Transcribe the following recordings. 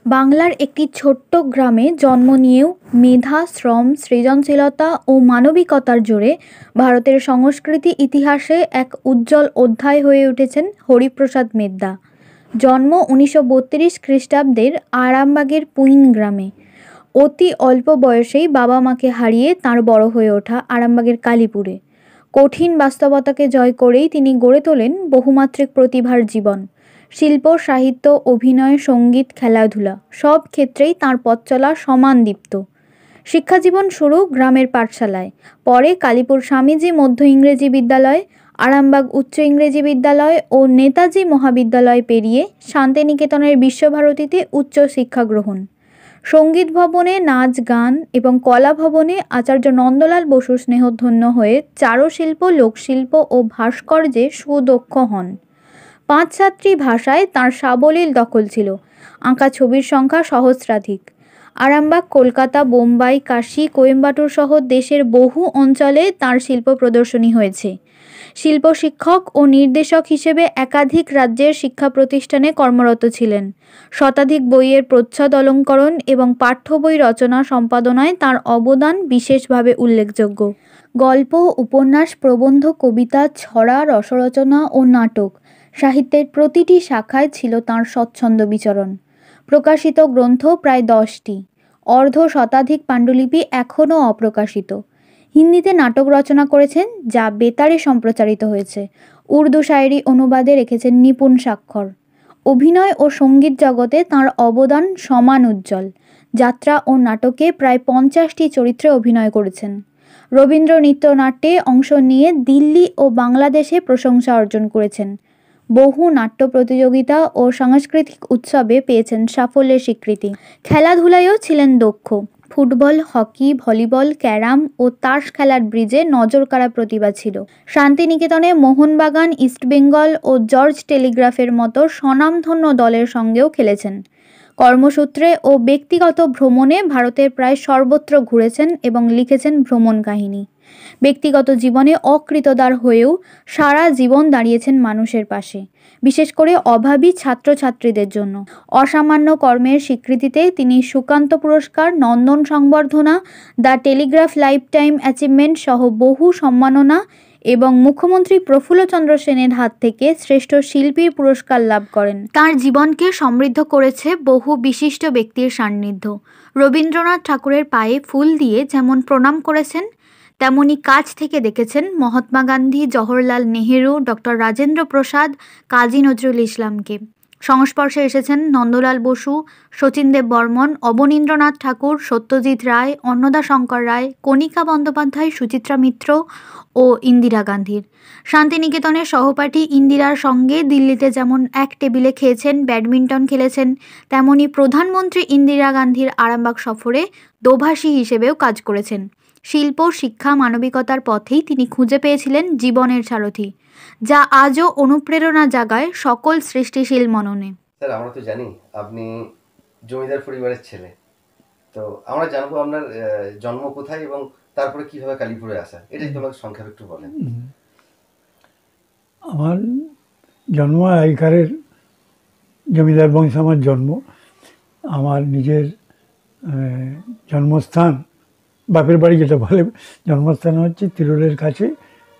বাংলার একটি ছোট্ট গ্রামে জন্ম নিয়েও মেধা, শ্রম, সৃজনশীলতা ও মানবিকতার জোরে ভারতের সংস্কৃতি ইতিহাসে এক উজ্জ্বল অধ্যায় হয়ে উঠেছেন হরিপ্রসাদ মেদ্দা। জন্ম 1932 খ্রিস্টাব্দের আরামবাগের পুইন গ্রামে। অতি অল্প বয়সেই বাবা মাকে হারিয়ে তাঁর বড় হয়ে ওঠা আরামবাগের কালীপুরে। কঠিন বাস্তবতাকে জয় করেই তিনি গড়ে তোলেন বহুমাত্রিক প্রতিভার জীবন। শিল্প, সাহিত্য, অভিনয়, সঙ্গীত, খেলাধুলা সব ক্ষেত্রেই তাঁর পথ চলা সমান দীপ্ত। শিক্ষাজীবন শুরু গ্রামের পাঠশালায়, পরে কালীপুর স্বামীজি মধ্য ইংরেজি বিদ্যালয়, আরামবাগ উচ্চ ইংরেজি বিদ্যালয় ও নেতাজি মহাবিদ্যালয় পেরিয়ে শান্তিনিকেতনের বিশ্বভারতীতে উচ্চ শিক্ষা গ্রহণ। সঙ্গীত ভবনে নাচ, গান এবং কলা ভবনে আচার্য নন্দলাল বসুর স্নেহধন্য হয়ে চারুশিল্প, লোকশিল্প ও ভাস্কর্যে সুদক্ষ হন। 5-7টি ভাষায় তাঁর সাবলীল দখল ছিল। আঁকা ছবির সংখ্যা সহস্রাধিক। আরামবাগ, কলকাতা, বোম্বাই, কাশী, কোয়েম্বাটুর সহ দেশের বহু অঞ্চলে তাঁর শিল্প প্রদর্শনী হয়েছে। শিল্প শিক্ষক ও নির্দেশক হিসেবে একাধিক রাজ্যের শিক্ষা প্রতিষ্ঠানে কর্মরত ছিলেন। শতাধিক বইয়ের প্রচ্ছদ অলঙ্করণ এবং পাঠ্য বই রচনা সম্পাদনায় তাঁর অবদান বিশেষভাবে উল্লেখযোগ্য। গল্প, উপন্যাস, প্রবন্ধ, কবিতা, ছড়া, রসরচনা ও নাটক সাহিত্যের প্রতিটি শাখায় ছিল তাঁর স্বচ্ছন্দ বিচরণ। প্রকাশিত গ্রন্থ প্রায় 10টি। অর্ধ শতাধিক পাণ্ডুলিপি এখনও অপ্রকাশিত। হিন্দিতে নাটক রচনা করেছেন, যা বেতারে সম্প্রচারিত হয়েছে। উর্দু শায়েরি অনুবাদে রেখেছেন নিপুণ স্বাক্ষর। অভিনয় ও সঙ্গীত জগতে তাঁর অবদান সমান উজ্জ্বল। যাত্রা ও নাটকে প্রায় 50টি চরিত্রে অভিনয় করেছেন। রবীন্দ্র নৃত্যনাট্যে অংশ নিয়ে দিল্লি ও বাংলাদেশে প্রশংসা অর্জন করেছেন। বহু নাট্য প্রতিযোগিতা ও সাংস্কৃতিক উৎসবে পেয়েছেন সাফল্যের স্বীকৃতি। খেলাধুলায়ও ছিলেন দক্ষ। ফুটবল, হকি, ভলিবল, ক্যারাম ও তাস খেলার ব্রিজে নজরকাড়া প্রতিভা ছিল। শান্তিনিকেতনে মোহনবাগান, ইস্টবেঙ্গল ও জর্জ টেলিগ্রাফের মতো স্বনামধন্য দলের সঙ্গেও খেলেছেন। কর্মসূত্রে ও ব্যক্তিগত ভ্রমণে ভারতের প্রায় সর্বত্র ঘুরেছেন এবং লিখেছেন ভ্রমণ কাহিনী। ব্যক্তিগত জীবনে অকৃতদার হয়েও সারা জীবন দাঁড়িয়েছেন মানুষের পাশে, বিশেষ করে অভাবী ছাত্রছাত্রীদের জন্য। অসামান্য কর্মের স্বীকৃতিতে তিনি সুকান্ত পুরস্কার, নন্দন সংবর্ধনা, দ্য টেলিগ্রাফ লাইফটাইম অ্যাচিভমেন্ট সহ বহু সম্মাননা এবং মুখ্যমন্ত্রী প্রফুল্লচন্দ্র সেনের হাত থেকে শ্রেষ্ঠ শিল্পীর পুরস্কার লাভ করেন। তাঁর জীবনকে সমৃদ্ধ করেছে বহু বিশিষ্ট ব্যক্তির সান্নিধ্য। রবীন্দ্রনাথ ঠাকুরের পায়ে ফুল দিয়ে যেমন প্রণাম করেছেন, তেমনি কাছ থেকে দেখেছেন মহাত্মা গান্ধী, জওহরলাল নেহেরু, ডক্টর রাজেন্দ্র প্রসাদ, কাজী নজরুল ইসলামকে। সংস্পর্শে এসেছেন নন্দলাল বসু, শচীনদেব বর্মন, অবনীন্দ্রনাথ ঠাকুর, সত্যজিৎ রায়, অন্নদাশঙ্কর রায়, কণিকা বন্দ্যোপাধ্যায়, সুচিত্রা মিত্র ও ইন্দিরা গান্ধীর। শান্তিনিকেতনের সহপাঠী ইন্দিরার সঙ্গে দিল্লিতে যেমন এক টেবিলে খেয়েছেন, ব্যাডমিন্টন খেলেছেন, তেমনি প্রধানমন্ত্রী ইন্দিরা গান্ধীর আরামবাগ সফরে দোভাষী হিসেবেও কাজ করেছেন। শিল্প, শিক্ষা, মানবিকতার পথেই তিনি খুঁজে পেয়েছিলেন জীবনের সারথি, যা আজও অনুপ্রেরণা জাগায় সকল সৃষ্টিশীল মননে। স্যার, আমরা তো জানি আপনি জমিদার পরিবারের ছেলে, তো আমরা জানবো আপনার জন্ম কোথায় এবং তারপরে কিভাবে কালীপুরে আসা, এটা যদি আমাকে সংক্ষেপে একটু বলেন। আমার জন্ম এইখানের জমিদার বংশে আমার জন্ম। আমার নিজের জন্মস্থান, বাপের বাড়ি যেটা বলে, জন্মস্থান হচ্ছে তিরুলের কাছে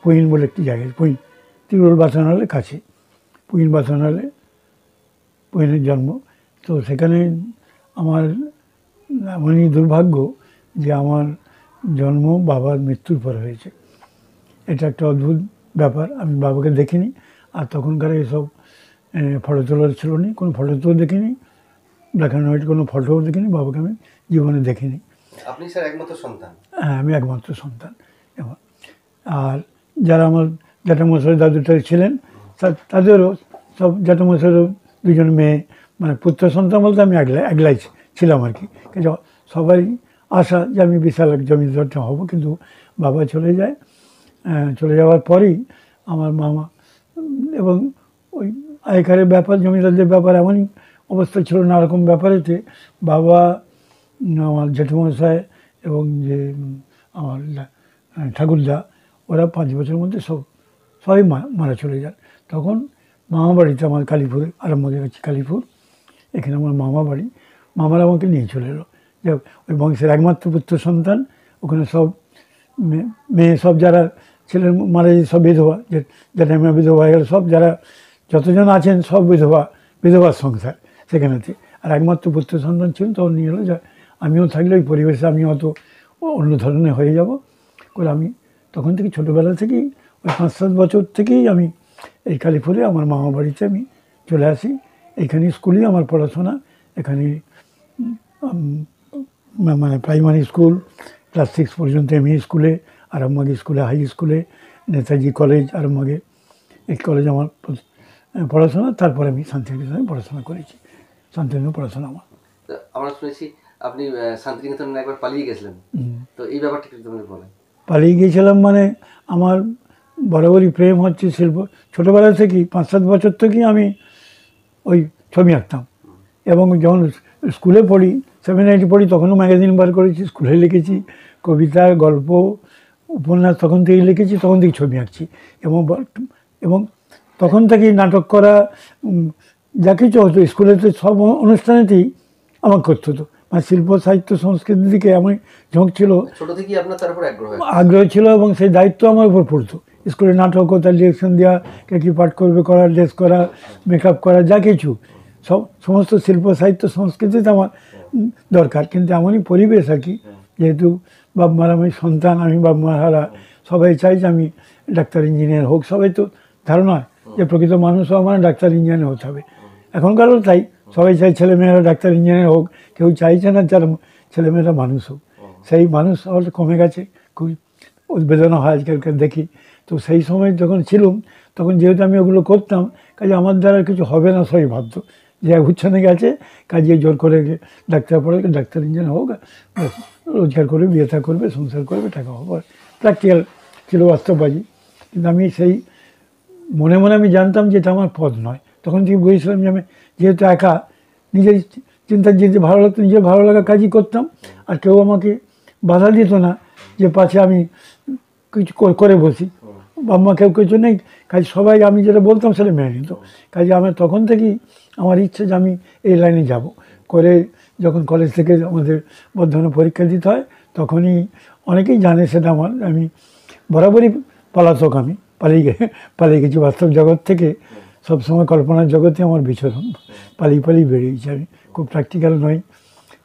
পুইন বলে একটি জায়গায়। পুইন, তিরুল বাসনালের কাছে পুইন বাসনালে পুইনের জন্ম। তো সেখানে আমার এমনই দুর্ভাগ্য যে আমার জন্ম বাবার মৃত্যুর পর হয়েছে। এটা একটা অদ্ভুত ব্যাপার। আমি বাবাকে দেখিনি, আর তখনকার এসব ফটো তোলার ছিল না, কোনো ফটো তো দেখিনি, ব্ল্যাক অ্যান্ড হোয়াইট কোনো ফটোও দেখিনি, বাবাকে আমি জীবনে দেখিনি। আপনি স্যার একমাত্র সন্তান? হ্যাঁ, আমি একমাত্র সন্তান। আর যারা আমার জ্যাঠামশাই দাদুটাই ছিলেন, তাদেরও সব জ্যাঠামশাইয়েরও দুজন মেয়ে, মানে পুত্র সন্তান বলতে আমি একলাই ছিলাম আর কি। কিন্তু সবাই আশা যে আমি বিশাল এক জমিদারটা হব, কিন্তু বাবা চলে যায়। চলে যাওয়ার পরেই আমার মামা এবং ওই আগেকারের ব্যাপার, জমিদারদের ব্যাপার এমনই অবস্থা ছিল, নানারকম ব্যাপারেতে বাবা, আমার জেঠুমশাই এবং যে আমার ঠাকুরদা, ওরা 5 বছরের মধ্যে সবাই মারা চলে যান। তখন মামা বাড়িতে, আমার কালীপুরে, আরামবাগের কাছে কালীপুর, এখানে আমার মামা বাড়ি, মামারা আমাকে নিয়ে চলে এলো, যে ওই বংশের একমাত্র পুত্র সন্তান, ওখানে সব মেয়ে সব যারা ছেলের মারা সব বিধবা, যেটা মেয়ে বিধবা হয়ে গেল, সব যারা যতজন আছেন সব বিধবার সংসার সেখানেতে। আর একমাত্র পুত্র সন্তান ছিল, তখন নিয়ে এলো, যা আমিও থাকলে ওই পরিবেশে আমি অত অন্য ধরনের হয়ে যাব করে। আমি তখন থেকে ছোটোবেলা থেকেই ওই 5-7 বছর থেকেই আমি এই কালীপুরে আমার মামা বাড়িতে আমি চলে আসি। এখানে স্কুলেই আমার পড়াশোনা, এখানে মানে প্রাইমারি স্কুল ক্লাস 6 পর্যন্ত এমই স্কুলে, আরামবাগ স্কুলে, হাই স্কুলে, নেতাজি কলেজ আরামবাগে, এই কলেজ আমার পড়াশোনা। তারপরে আমি শান্তিনিকেতনে পড়াশোনা করেছি, শান্তিনিকেতনে পড়াশোনা আমার। আমরা শুনেছি আপনি শান্তিনিকেতনে একবার পালিয়ে গেছিলেন, তো এই ব্যাপারটা একটু বলেন। পালিয়ে গিয়েছিলাম মানে আমার বরাবরই প্রেম হচ্ছে শিল্প। ছোটোবেলা থেকেই 5-7 বছর থেকেই আমি ওই ছবি আঁকতাম, এবং যখন স্কুলে পড়ি 7-8 পড়ি তখনও ম্যাগাজিন বার করেছি, স্কুলে লিখেছি কবিতা, গল্প, উপন্যাস, তখন থেকেই লিখেছি, তখন থেকেই ছবি আঁকছি। এবং তখন থেকেই নাটক করা, যা কিছু হতো স্কুলেতে সব অনুষ্ঠানেতেই আমার করতে হতো। মানে শিল্প, সাহিত্য, সংস্কৃতির দিকে আমার ঝোঁক ছিল, ছোট থেকেই আপনার তার উপর আগ্রহ ছিল, এবং সেই দায়িত্ব আমার উপর পড়তো। স্কুলে নাটক ও তার ডিরেকশন দেওয়া, কে কী পাঠ করবে করা, ড্রেস করা, মেকআপ করা, যা কিছু সমস্ত শিল্প, সাহিত্য, সংস্কৃতিতে আমার দরকার। কিন্তু এমনই পরিবেশ আর কি, যেহেতু বাপ মার আমি সন্তান, আমি বাপ মার হারা, সবাই চাই যে আমি ডাক্তার ইঞ্জিনিয়ার হোক। সবাই তো ধারণা যে প্রকৃত মানুষও আমার ডাক্তার ইঞ্জিনিয়ার হতে হবে। এখনকারও তাই, সবাই চাই ছেলেমেয়েরা ডাক্তার ইঞ্জিনিয়ার হোক, কেউ চাইছে না যারা ছেলেমেয়েরা মানুষ হোক। সেই মানুষ হয়তো কমে গেছে, খুব উদ্বেদনা হয় আজকালকার দেখি। তো সেই সময় যখন ছিলাম, তখন যেহেতু আমি ওগুলো করতাম, কাজে আমার দ্বারা কিছু হবে না, সবাই ভাবতো যে উচ্ছনে গেছে, কাজে জোর করে ডাক্তার পড়ে, ডাক্তার ইঞ্জিনিয়ার হোক, রোজগার করবে, বিয়ে থা করবে, সংসার করবে, টাকা হবে, প্র্যাকটিক্যাল ছিল, বাস্তববাদী। কিন্তু আমি সেই মনে মনে আমি জানতাম যে এটা আমার পথ নয়। তখন থেকে বুঝেছিলাম যে আমি যেহেতু একা, নিজের চিন্তা যেতে ভালো লাগতো, নিজের ভালো লাগা কাজই করতাম, আর কেউ আমাকে বাধা দিত না যে পাছে আমি কিছু করে বসি। বাবা কেউ কিছু নেই, কাজে সবাই আমি যেটা বলতাম সেটা মেনে নিত। কাজে আমার তখন থেকেই আমার ইচ্ছে যে আমি এই লাইনে যাব। করে যখন কলেজ থেকে আমাদের বর্ধমানে পরীক্ষা দিতে হয়, তখনই অনেকেই জানে সেটা আমার, আমি বরাবরই পলাতক, আমি পালিয়ে গেছি বাস্তব জগৎ থেকে। সবসময় কল্পনার জগতে আমার বিচরণ, পালিয়ে বেরিয়েছি। আমি খুব প্র্যাকটিক্যাল নই,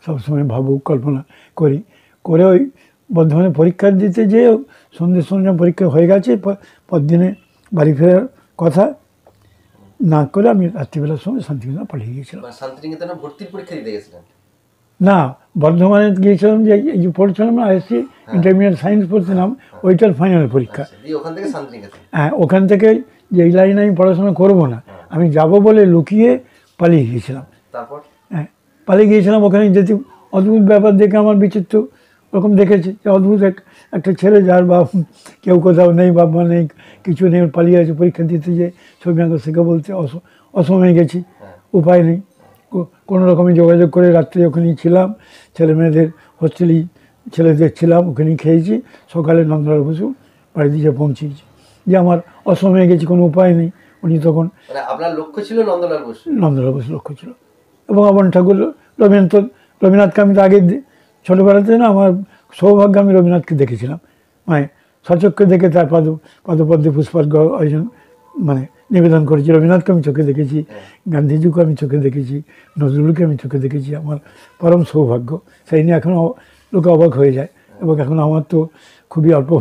সবসময় ভাবুক, কল্পনা করি। করে ওই বর্ধমানে পরীক্ষা দিতে যেয়ে সন্ধ্যে পরীক্ষা হয়ে গেছে, পরদিনে বাড়ি ফেরার কথা না করে আমি রাত্রিবেলার সময় শান্তিনিকেতনে পালিয়ে গিয়েছিলাম। শান্তিনিকেতনে ভর্তির পরীক্ষা দিতে গেছিলেন? না, বর্ধমানে গিয়েছিলাম, যে এই যে পড়ছিলাম না, এসছি ইন্টারমিডিয়েট সায়েন্স পড়ছিলাম, ওইটার ফাইনাল পরীক্ষা। ওখান থেকে শান্তিনিকেতন? হ্যাঁ, ওখান থেকে যে এই লাইনে আমি পড়াশোনা করবো না, আমি যাব বলে লুকিয়ে পালিয়ে গিয়েছিলাম। তারপর পালিয়ে গিয়েছিলাম, ওখানে যেতে অদ্ভুত ব্যাপার দেখে আমার বিচিত্র ওরকম দেখেছি, যে অদ্ভুত একটা ছেলে, যার বাপ কেউ কোথাও নেই, বাপ মা নেই, কিছু নেই, পালিয়ে আছে পরীক্ষা দিতে, যে ছবি আঁকা শেখা বলতে অসময়ে গেছি, উপায় নেই। কোনো রকমে যোগাযোগ করে রাত্রে ওখানেই ছিলাম, ছেলেমেয়েদের হোস্টেলেই ছেলেদের ছিলাম, ওখানেই খেয়েছি। সকালে নন্দলাল বসু বাড়িতে গিয়ে পৌঁছেছি, যে আমার অসময়ে গেছি, কোনো উপায় নেই। উনি তখন, আপনার লক্ষ্য ছিল নন্দলাল বসু? নন্দলাল বসু লক্ষ্য ছিল, এবং আমার ঠাকুর রবীন্দ্রনাথকে আমি তো আগে ছোটোবেলাতে না, আমার সৌভাগ্য, আমি রবীন্দ্রনাথকে দেখেছিলাম, মানে সচক্ষে দেখে তার পদপদ্মে পুষ্পার্ঘ্য অর্জন মানে নিবেদন করেছি। রবীন্দ্রনাথকে আমি চোখে দেখেছি, গান্ধীজিকে আমি চোখে দেখেছি, নজরুলকে আমি চোখে দেখেছি। আমার পরম সৌভাগ্য, সেই নিয়ে এখনও লোকে অবাক হয়ে যায়। এবং এখন আমার তো খুবই অল্প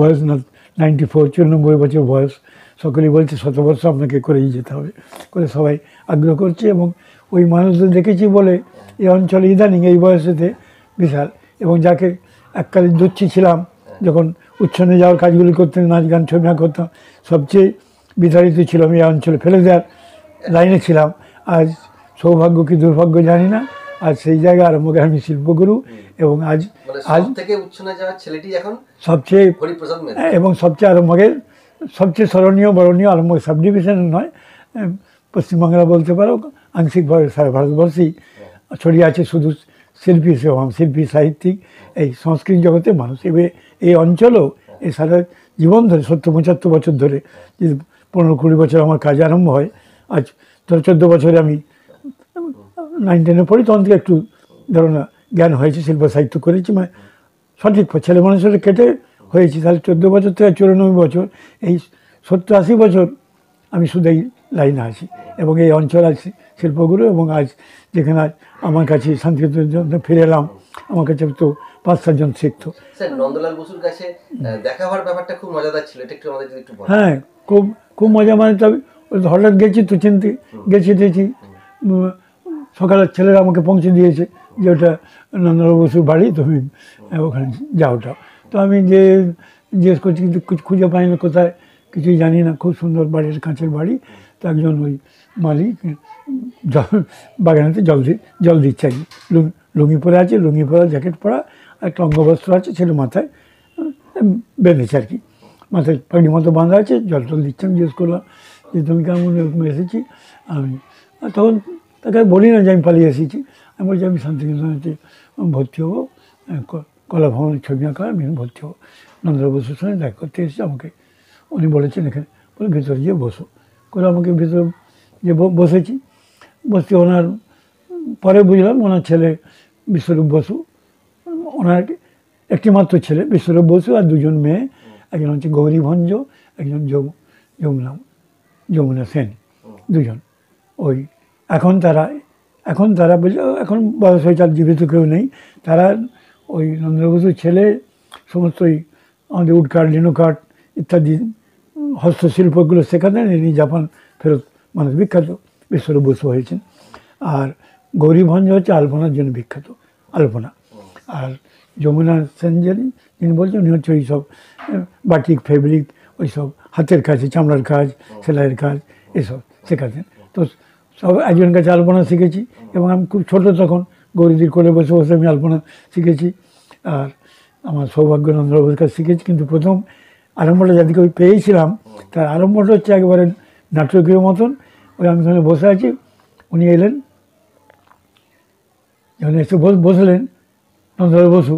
বয়স, না 94, 94 বছর বয়স। সকলেই বলছে 100 বর্ষ আপনাকে করেই যেতে হবে, করে সবাই আগ্রহ করছে। এবং ওই মানুষদের দেখেছি বলে এই অঞ্চলে ইদানিং এই বয়সেতে বিশাল, এবং যাকে এককালে দুচ্ছি ছিলাম, যখন উচ্ছনে যাওয়ার কাজগুলি করতেন, নাচ গান ছবি আঁকা করতাম, সবচেয়ে বিতাড়িত ছিলাম, এই অঞ্চলে ফেলে দেওয়ার লাইনে ছিলাম। আজ সৌভাগ্য কি দুর্ভাগ্য জানি না, আজ সেই জায়গায় আরম্ভকে আমি শিল্পগুরু। এবং আজ থেকে উচ্ছনে যাওয়ার ছেলেটি এখন সবচেয়ে, এবং সবচেয়ে আরম্ভকের সবচেয়ে স্মরণীয় বরণীয় আরম্ভ সাব ডিভিশন নয়, পশ্চিমবাংলা বলতে পারো, আংশিকভাবে সারা ভারতবর্ষেই ছড়িয়ে আছে শুধু শিল্পী সেবা, শিল্পী, সাহিত্যিক, এই সংস্কৃতি জগতে মানুষ। এবার এই অঞ্চলেও এই সারা জীবন ধরে 70-75 বছর ধরে, যদি 15-20 বছর আমার কাজ আরম্ভ হয়, আজ 14 বছরে আমি 9-10-এ পড়ি তখন থেকে একটু ধরো না জ্ঞান হয়েছে, শিল্প সাহিত্য করেছি, মানে সঠিক ছেলে মানুষের কেটে হয়েছি। তাহলে 14 বছর থেকে 94 বছর, এই 70-80 বছর আমি শুধু এই লাইনে আছি এবং এই অঞ্চল আছে শিল্পগুলো। এবং আজ যেখানে আজ আমার কাছে শান্তিনিকেতনের জন্য ফিরে এলাম, আমার কাছে তো 5-7 জন শিখতো। স্যার নন্দলাল বসুর কাছে দেখা হওয়ার ব্যাপারটা খুব মজাদার ছিল, এটা একটু আমাদের যদি একটু বলেন। হ্যাঁ, খুব খুব মজা, মানে তবে হঠাৎ গেছি তো চিনতে গেছি সকালের ছেলেরা আমাকে পৌঁছে দিয়েছে যে ওটা নন্দলাল বসুর বাড়ি, তুমি ওখানে যাও ওটা। তো আমি যে জিজ্ঞেস করছি কিন্তু কিছু খুঁজে পাই না, কোথায় কিছুই জানি না। খুব সুন্দর বাড়ির, কাঁচের বাড়ি। তো একজন ওই মালিক বাগানেতে জল দিচ্ছে আর কি। লুঙ্গি পরে আছে, লুঙ্গি পরা, জ্যাকেট পরা, একটা অঙ্গবস্ত্র আছে, ছেলে মাথায় বেঁধেছে আর কি, মাথায় পাগড়ি মতো বাঁধা আছে, জল দিচ্ছে। আমি জিজ্ঞেস করলাম যে তুমি কেমন, এরকম এসেছি আমি। তখন তাকে বলি না যে আমি পালিয়ে এসেছি, আমি বলছি আমি শান্তিনিকেতনেতে ভর্তি হবো, কলা ভবনের ছবি আঁকা, আমি ভর্তি হবো, নন্দলাল বসুর সঙ্গে দেখা করতে এসেছি। আমাকে উনি বলেছেন এখানে, বলে ভেতরে গিয়ে বসো করে আমাকে ভেতরে যে বসেছি। বসতে ওনার পরে বুঝলাম ওনার ছেলে বিশ্বরূপ বসু, ওনার একটি মাত্র ছেলে বিশ্বরূপ বসু, আর দুজন মেয়ে, একজন হচ্ছে গৌরী ভঞ্জ, একজন যমুনা সেন, দুজন। ওই এখন তারা বলছে, এখন বয়স হয়েছে, আর জীবিত কেউ নেই। তারা ওই নন্দলাল বসুর ছেলে সমস্ত ওই আমাদের উডকাট, লিনোকাট ইত্যাদি হস্তশিল্পগুলো শেখাতেন। ইনি জাপান ফেরত মানুষ, বিখ্যাত বিশ্বরূপ বসু হয়েছেন। আর গৌরী ভঞ্জ হচ্ছে আলপনার জন্য বিখ্যাত, আলপনা। আর যমুনা সেন যিনি বলছেন, উনি হচ্ছে ওই সব বাটিক, ফেব্রিক, ওই সব হাতের কাজ, চামড়ার কাজ, সেলাইয়ের কাজ, এসব শেখাতেন। তো সব একজনের কাছে আলপনা শিখেছি এবং আমি খুব ছোটো তখন গৌরীদির কোলে বসে বসে আমি আলপনা শিখেছি। আর আমার সৌভাগ্য নন্দলাল বসুর কাছে শিখেছি। কিন্তু প্রথম আরম্ভটা যাদেরকে ওই পেয়েছিলাম, তার আরম্ভটা হচ্ছে একেবারে নাটকীয় মতন। ওই আমি ওখানে বসে আছি, উনি এলেন, যখন এসে বসলেন নন্দলাল বসু,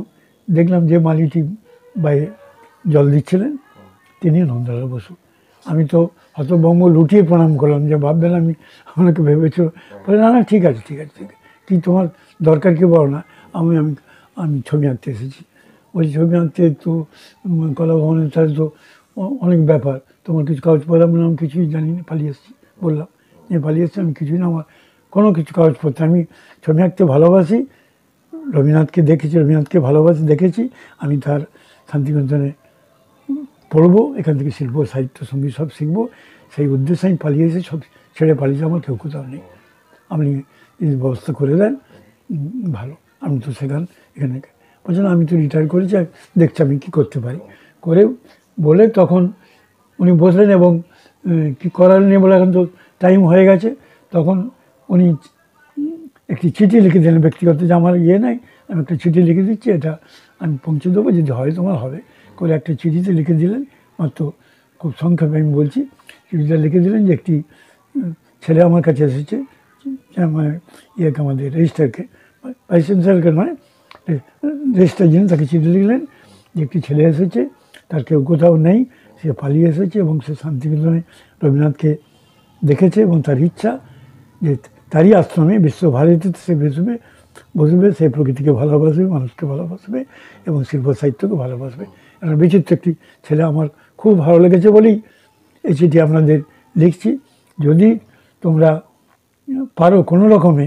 দেখলাম যে মালিটি বাইরে জল দিচ্ছিলেন তিনি নন্দলাল বসু। আমি তো হতভম্ব, লুটিয়ে প্রণাম করলাম, যে ভাববেন আমি আপনাকে ভেবেছিল। বলে না না, ঠিক আছে ঠিক আছে ঠিক আছে, কি তোমার দরকার কি বলো না, আমি আমি আমি ছবি আঁকতে এসেছি। ওই ছবি আঁকতে তো কলা ভবনের সাথে তো অনেক ব্যাপার, তোমার কিছু কাগজপত্র, আমি কিছুই জানি না, পালিয়ে এসেছি। বললাম যে পালিয়ে এসেছি আমি, কিছুই না আমার কোনো কিছু কাগজপত্র, আমি ছবি আঁকতে ভালোবাসি, রবীন্দ্রনাথকে দেখেছি, রবীন্দ্রনাথকে ভালোবাসি, দেখেছি। আমি তার শান্তিনিকেতনে পড়বো, এখান থেকে শিল্প, সাহিত্য, সঙ্গীত সব শিখবো, সেই উদ্দেশ্যে আমি পালিয়ে এসে সব ছেড়ে পালিয়েছি। আমার কেউ কোথাও নেই, আপনি এই ব্যবস্থা করে দেন, ভালো, আপনি তো শেখান এখানে। বলছেন আমি তো রিটায়ার করেছি, দেখছি আমি কী করতে পারি করে বলে তখন উনি বসলেন এবং কী করার নেই বলে, এখন তো টাইম হয়ে গেছে। তখন উনি একটি চিঠি লিখে দিলেন ব্যক্তিগত, যে আমার ইয়ে নাই, আমি একটা চিঠি লিখে দিচ্ছি, এটা আমি পৌঁছে দেবো, যদি হয় তোমার হবে করে একটা চিঠিতে লিখে দিলেন। মাত্র খুব সংক্ষেপে আমি বলছি, চিঠিটা লিখে দিলেন যে একটি ছেলে আমার কাছে এসেছে, মানে ইয়েকে, আমাদের রেজিস্টারকে, ভাইস চ্যান্সেলরকে নয়, রেজিস্টার যিনি, তাকে চিঠি লিখলেন যে একটি ছেলে এসেছে, তার কেউ কোথাও নেই, সে পালিয়ে এসেছে এবং সে শান্তিনিকেতনে রবীন্দ্রনাথকে দেখেছে এবং তার ইচ্ছা যে তারই আশ্রমে, বিশ্বভারতীতে সে বসবে, সে প্রকৃতিকে ভালোবাসবে, মানুষকে ভালোবাসবে এবং শিল্প সাহিত্যকে ভালোবাসবে। একটা বিচিত্র একটি ছেলে, আমার খুব ভালো লেগেছে বলেই এই চিঠি আপনাদের লিখছি। যদি তোমরা পারো কোনো রকমে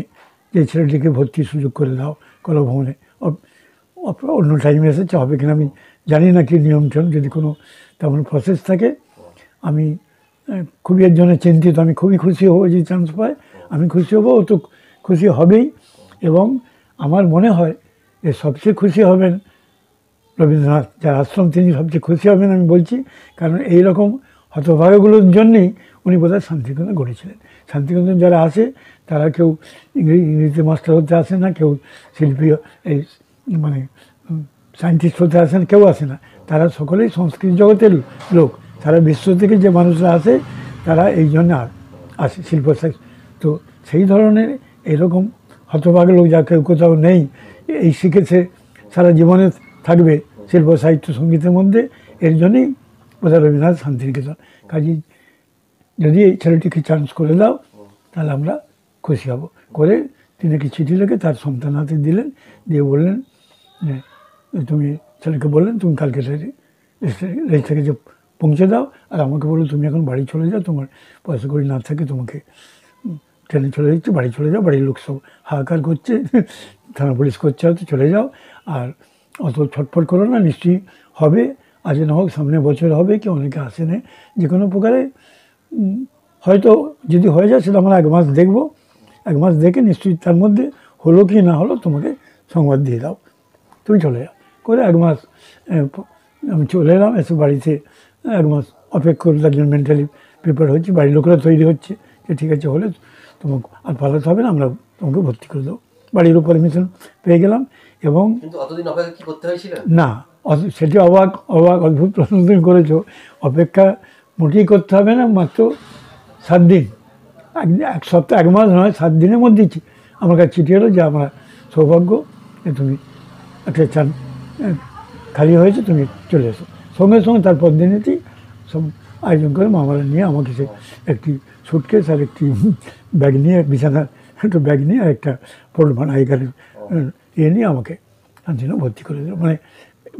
যে ছেলেটিকে ভর্তির সুযোগ করে দাও কলা ভবনে, অন্য টাইমে এসেছে, হবে কিনা আমি জানি না কি নিয়ম টিয়ম, যদি কোনো তেমন প্রসেস থাকে আমি খুবই এর জন্য চিন্তিত। আমি খুবই খুশি হব যদি চান্স পাই, আমি খুশি হব, ও তো খুশি হবেই। এবং আমার মনে হয় যে সবচেয়ে খুশি হবেন রবীন্দ্রনাথ, যার আশ্রম, তিনি সবচেয়ে খুশি হবেন আমি বলছি, কারণ এই রকম হতভাগ্যগুলোর জন্যেই উনি বোধহয় শান্তিনিকেতন গড়েছিলেন। শান্তিনিকেতন যারা আসে তারা কেউ ইংরেজিতে মাস্টার হতে আসে না, কেউ শিল্পী, এই মানে সায়েন্টিস্ট হতে আসে না, কেউ আসে না, তারা সকলেই সংস্কৃতি জগতের লোক। সারা বিশ্ব থেকে যে মানুষরা আসে তারা এই জন্য আসে শিল্প। তো সেই ধরনের এরকম হতভাগ্য লোক, যা কেউ কোথাও নেই, এই শিখেছে, সারা জীবনে থাকবে শিল্প, সাহিত্য, সঙ্গীতের মধ্যে, এর জন্যই বোধহয় রবীন্দ্রনাথ শান্তিনিকেতন। কাজেই যদি এই ছেলেটিকে চান্স করে দাও তাহলে আমরা খুশি হব। করে তিনি একটি চিঠি লিখে তার সন্তান হাতে দিলেন, দিয়ে বললেন যে তুমি ছেলেকে বললেন তুমি কালকে রেজিস্ট্রারে যে পৌঁছে দাও, আর আমাকে বলো তুমি এখন বাড়ি চলে যাও, তোমার পয়সা কড়ি না থাকে তোমাকে ট্রেনে চলে যাচ্ছে, বাড়ি চলে যাও, বাড়ির লোক সব হাহাকার করছে, থানা পুলিশ করছে, হয়তো চলে যাও, আর অত ছটফট করো না, নিশ্চয়ই হবে, আজ না হোক সামনে বছর হবে, কি অনেকে আসে না, যে কোনো প্রকারে হয়তো যদি হয়ে যায় সেটা আমরা 1 মাস দেখবো, 1 মাস দেখে নিশ্চয়ই তার মধ্যে হলো কি না হলো তোমাকে সংবাদ দিয়ে দাও, তুমি চলে যাও। করে 1 মাস আমি চলে এলাম, এসে বাড়িতে 1 মাস অপেক্ষা করে একজন মেন্টালি প্রিপেয়ার হচ্ছে, বাড়ির লোকেরা তৈরি হচ্ছে যে ঠিক আছে হলে তোমাকে আর পালাতে হবে না, আমরা তোমাকে ভর্তি করে দেবো। বাড়িরও পারমিশন পেয়ে গেলাম। এবং কিন্তু অতদিন অপেক্ষা কি করতে হয়েছিল? না, সেটি অবাক অদ্ভুত প্রশ্ন তুমি করেছো। অপেক্ষা মোটেই করতে হবে না, মাত্র 7 দিন, 1 সপ্তাহ, 1 মাস নয়, 7 দিনের মধ্যেই আমার কাছে চিঠি এলো যে আমার সৌভাগ্য, তুমি একটা চান খালি হয়েছে, তুমি চলে এসো। সঙ্গে সঙ্গে তারপর দিনেতেই সব আয়োজন করে মামারা নিয়ে আমাকে সে একটি সুটকেস আর একটি ব্যাগ নিয়ে, বিছানার একটা ব্যাগ নিয়ে আর একটা পোল্টমান আই কার্ডের নিয়ে আমাকে শান্তিনগর ভর্তি করে দিল। মানে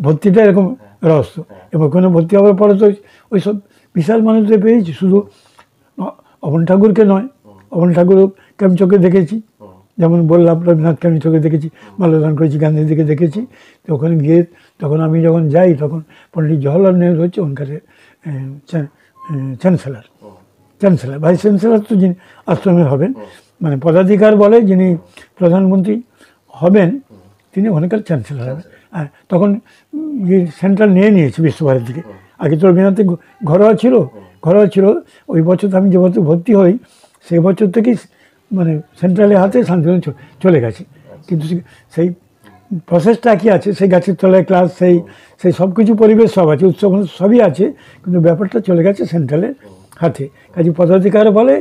ভর্তিটা এরকম রহস্য। এবং ওখানে ভর্তি হওয়ার পরে তো ওই সব বিশাল মানুষদের পেয়েছি, শুধু অবন ঠাকুরকে নয়, অবন ঠাকুরকে আমি চোখে দেখেছি, যেমন বললাম রবীন্দ্রনাথকে আমি চোখে দেখেছি, মাল্যদান করেছি, গান্ধীজিকে দেখেছি। তো ওখানে গিয়ে তখন আমি যখন যাই তখন পণ্ডিত জওহরলাল নেহরু হচ্ছে ওখানকার চ্যান্সেলার, ভাইস চ্যান্সেলার তো যিনি আশ্রমের হবেন, মানে পদাধিকার বলে যিনি প্রধানমন্ত্রী হবেন তিনি ওখানকার চ্যান্সেলার হবেন। হ্যাঁ, তখন সেন্ট্রাল নিয়ে নিয়েছে বিশ্বভারতীকে। আগে তো রবীন্দ্রনাথের ঘরোয়া ছিল। ওই বছর আমি যে বছর ভর্তি হই সেই বছর থেকেই মানে সেন্ট্রালের হাতে শান্তিনিকেতন চলে গেছে। কিন্তু সেই প্রসেসটা কি আছে, সেই গাছের তলায় ক্লাস, সেই সব কিছু পরিবেশ সব আছে, উৎসব সবই আছে, কিন্তু ব্যাপারটা চলে গেছে সেন্ট্রালের হাতে। কাজে পদাধিকার বলে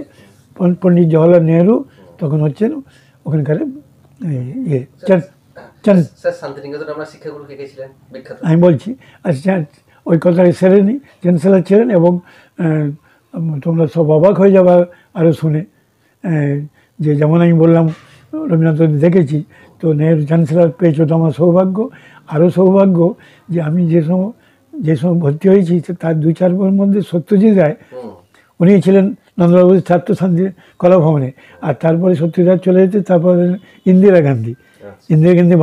পণ্ডিত জওহরলাল নেহরু তখন হচ্ছেন ওখানকার আমি বলছি। আচ্ছা, ওই কথা সেরেনি চ্যান্সেলার ছিলেন। এবং তোমরা সব অবাক হয়ে যাবা আরও শুনে, যে যেমন আমি বললাম রবীন্দ্রনাথ দেখেছি, তো নেহরু চ্যান্সেলার পেয়েছো তো আমার সৌভাগ্য। আরও সৌভাগ্য যে আমি যে সময় ভর্তি হয়েছি তার 2-4 বছরের মধ্যে সত্যজিৎ রায়, উনি ছিলেন নন্দবাবুর ছাত্র শান্তি কলাভবনে, আর তারপরে সত্যজিৎ রায় চলে যেতে, তারপরে ইন্দিরা গান্ধী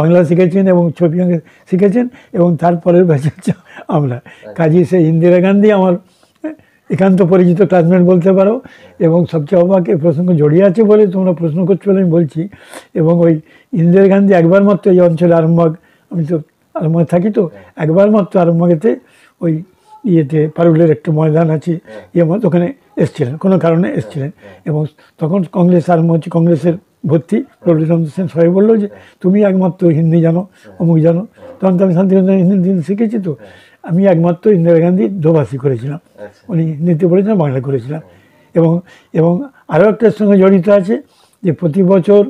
বাংলা শিখেছেন এবং ছবি আঁকা শিখেছেন, এবং তারপরের ব্যাচে হচ্ছে আমরা। কাজী সেই ইন্দিরা গান্ধী আমার একান্ত পরিচিত ক্লাসমেট বলতে পারো। এবং সবচেয়ে অবাক এই প্রসঙ্গ জড়িয়ে আছে বলে তোমরা প্রশ্ন করছো বলে আমি বলছি। এবং ওই ইন্দিরা গান্ধী একবার মাত্র এই অঞ্চলে আরামবাগ, আমি তো আরামবাগে থাকি, তো একবার মাত্র আরামবাগেতে ওই ইয়েতে পারুলের একটা ময়দান আছে, ওখানে এসছিলেন, কোনো কারণে এসছিলেন। এবং তখন কংগ্রেস আরম্ভ হচ্ছে, কংগ্রেসের ভর্তি। প্রফুল্লচন্দ্র সেন সবাই বললো যে তুমি একমাত্র হিন্দি জানো, অমুক জানো। তখন তো আমি শান্তিনিকেতনে হিন্দি শিখেছি, তো আমি একমাত্র ইন্দিরা গান্ধী দোভাষী করেছিলাম, উনি হিন্দিতে পড়েছিলাম, বাংলা করেছিলাম। এবং আরও একটার সঙ্গে জড়িত আছে যে প্রতি বছর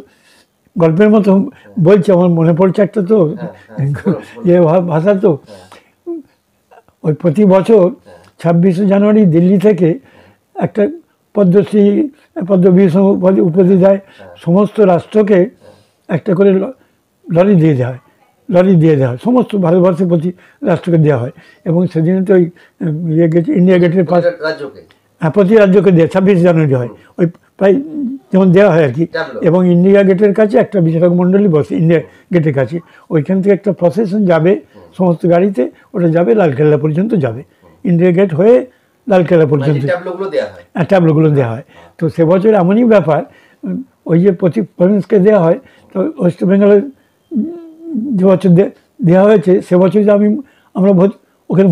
গল্পের মতো বলছি, আমার মনে পড়ছে একটা তো ভাষা, তো ওই প্রতি বছর 26শে জানুয়ারি দিল্লি থেকে একটা পদ্মবিভূষণ উপাধি দেয়, সমস্ত রাষ্ট্রকে একটা করে লরি দিয়ে দেওয়া হয়, সমস্ত ভারতবর্ষের প্রতি রাষ্ট্রকে দেওয়া হয়। এবং সেদিনে তো ওই ইন্ডিয়া গেটের পাশ, হ্যাঁ, প্রতি রাজ্যকে দেয় 26শে জানুয়ারি হয়, ওই প্রায় যেমন দেওয়া হয় আর কি। এবং ইন্ডিয়া গেটের কাছে একটা বিচারক মণ্ডলী বসে, ইন্ডিয়া গেটের কাছে, ওইখান থেকে একটা প্রসেশন যাবে সমস্ত গাড়িতে, ওটা যাবে লালকেল্লা পর্যন্ত যাবে, ইন্ডিয়া গেট হয়ে লালকেল্লা পর্যন্ত ট্যাবলোগুলো দেওয়া হয়। তো সে বছর এমনই ব্যাপার, ওই যে প্রতি প্রভিন্সকে দেওয়া হয়, তো ওয়েস্ট বেঙ্গলের যে বছর দেওয়া হয়েছে সে বছর আমরা ওখানে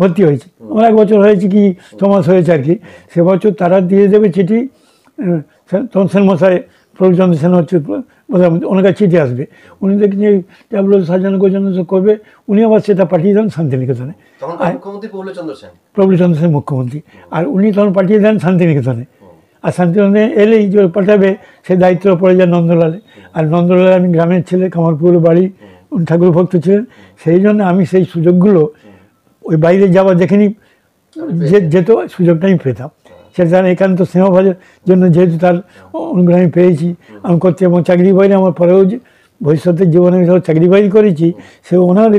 ভর্তি হয়েছি। আমার 1 বছর হয়েছে কি 6 মাস হয়েছে আর কি। সে বছর তারা দিয়ে দেবে চিঠি, তখন সেনমশাই প্রফুল্লচন্দ্র সেন হচ্ছে ওনার কাছে চিঠি আসবে, উনি দেখছেন যে ট্যাবলো সাজানো গোছানো সব করবে, উনি আবার সেটা পাঠিয়ে দেন শান্তিনিকেতনে। প্রফুল্লচন্দ্র সেন মুখ্যমন্ত্রী, আর উনি তখন পাঠিয়ে দেন শান্তিনিকেতনে। আর শান্তিনিকেতনে এলেই যে পাঠাবে সে দায়িত্ব পড়ে যায় নন্দলালে। আর নন্দলালে আমি গ্রামের ছেলে, কামারপুর বাড়ি, ঠাকুর ভক্ত ছিলেন, সেই জন্য আমি সেই সুযোগগুলো ওই বাইরে যাওয়া দেখেনি যেত, সুযোগটা আমি পেতাম। সেটা তার একান্ত স্নেহভাজের জন্য, যেহেতু তার অনুগ্রহ আমি পেয়েছি আমি করতে, এবং চাকরি বাইরে আমার পরেও যে ভবিষ্যতের জীবনে আমি সব চাকরি বাইরে করেছি, সে ওনার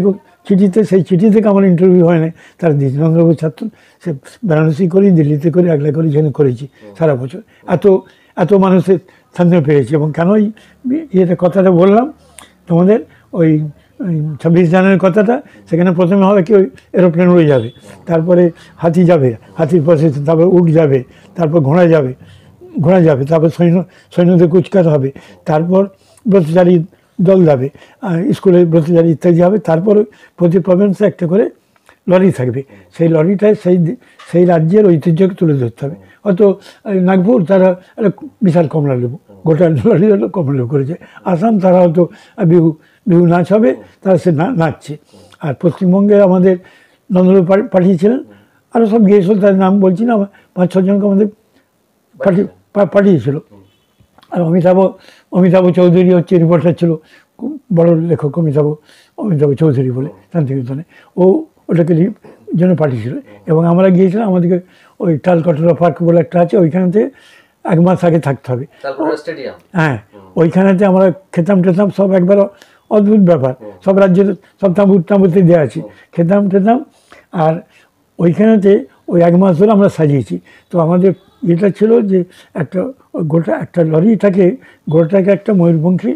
চিঠিতে, সেই চিঠি থেকে আমার ইন্টারভিউ হয় না, তার নন্দবাবুর ছাত্র, সে বেনারসি করি, দিল্লিতে করি, আগলা করি, যেখানে করেছি সারা বছর। এত মানুষের স্থানীয় পেয়েছি। এবং কেন ইয়েটা কথাটা বললাম তোমাদের, ওই 26 জানুয়ারির কথাটা, সেখানে প্রথমে হবে কি, ওই এরোপ্লেন উড়ে যাবে, তারপরে হাতি যাবে, হাতির পাশে, তারপর উট যাবে, তারপর ঘোড়া যাবে, তারপর সৈন্যদের কুচকার হবে, তারপর ব্রতচারী দল যাবে, স্কুলের ব্রতচারী ইত্যাদি হবে, তারপর প্রতি প্রভিন্সে একটা করে লরি থাকবে। সেই লরিটায় সেই রাজ্যের ঐতিহ্যকে তুলে ধরতে হবে। হয়তো নাগপুর তারা একটা বিশাল কমলা লেবু, গোটা লরি হলো কমলা লেবু করেছে। আসাম তারা হয়তো বিহু নাচ হবে, তারা সে নাচছে। আর পশ্চিমবঙ্গে আমাদের নন্দলাল পাঠিয়েছিলেন, আরও সব গিয়েছিল, তার নাম বলছি না, 5-6 জনকে আমাদের পাঠিয়েছিল। আর অমিতাভ চৌধুরী হচ্ছে রিপোর্টার ছিল, খুব বড় লেখক অমিতাভ চৌধুরী বলে, শান্তিনিকেতনে, ওটাকে জন্য পাঠিয়েছিল। এবং আমরা গিয়েছিলাম, আমাদেরকে ওই টালকটোরা পার্ক বলে একটা আছে, ওইখানেতে 1 মাস আগে থাকতে হবে। হ্যাঁ, ওইখানেতে আমরা খেতাম সব একবার অদ্ভুত ব্যাপার, সব রাজ্যের সব তাঁবুতে দেওয়া আছে, খেতাম। আর ওইখানেতে ওই 1 মাস ধরে আমরা সাজিয়েছি। তো আমাদের এটা ছিল যে একটা লরিটাকে গোটাটাকে একটা ময়ূরপঙ্খী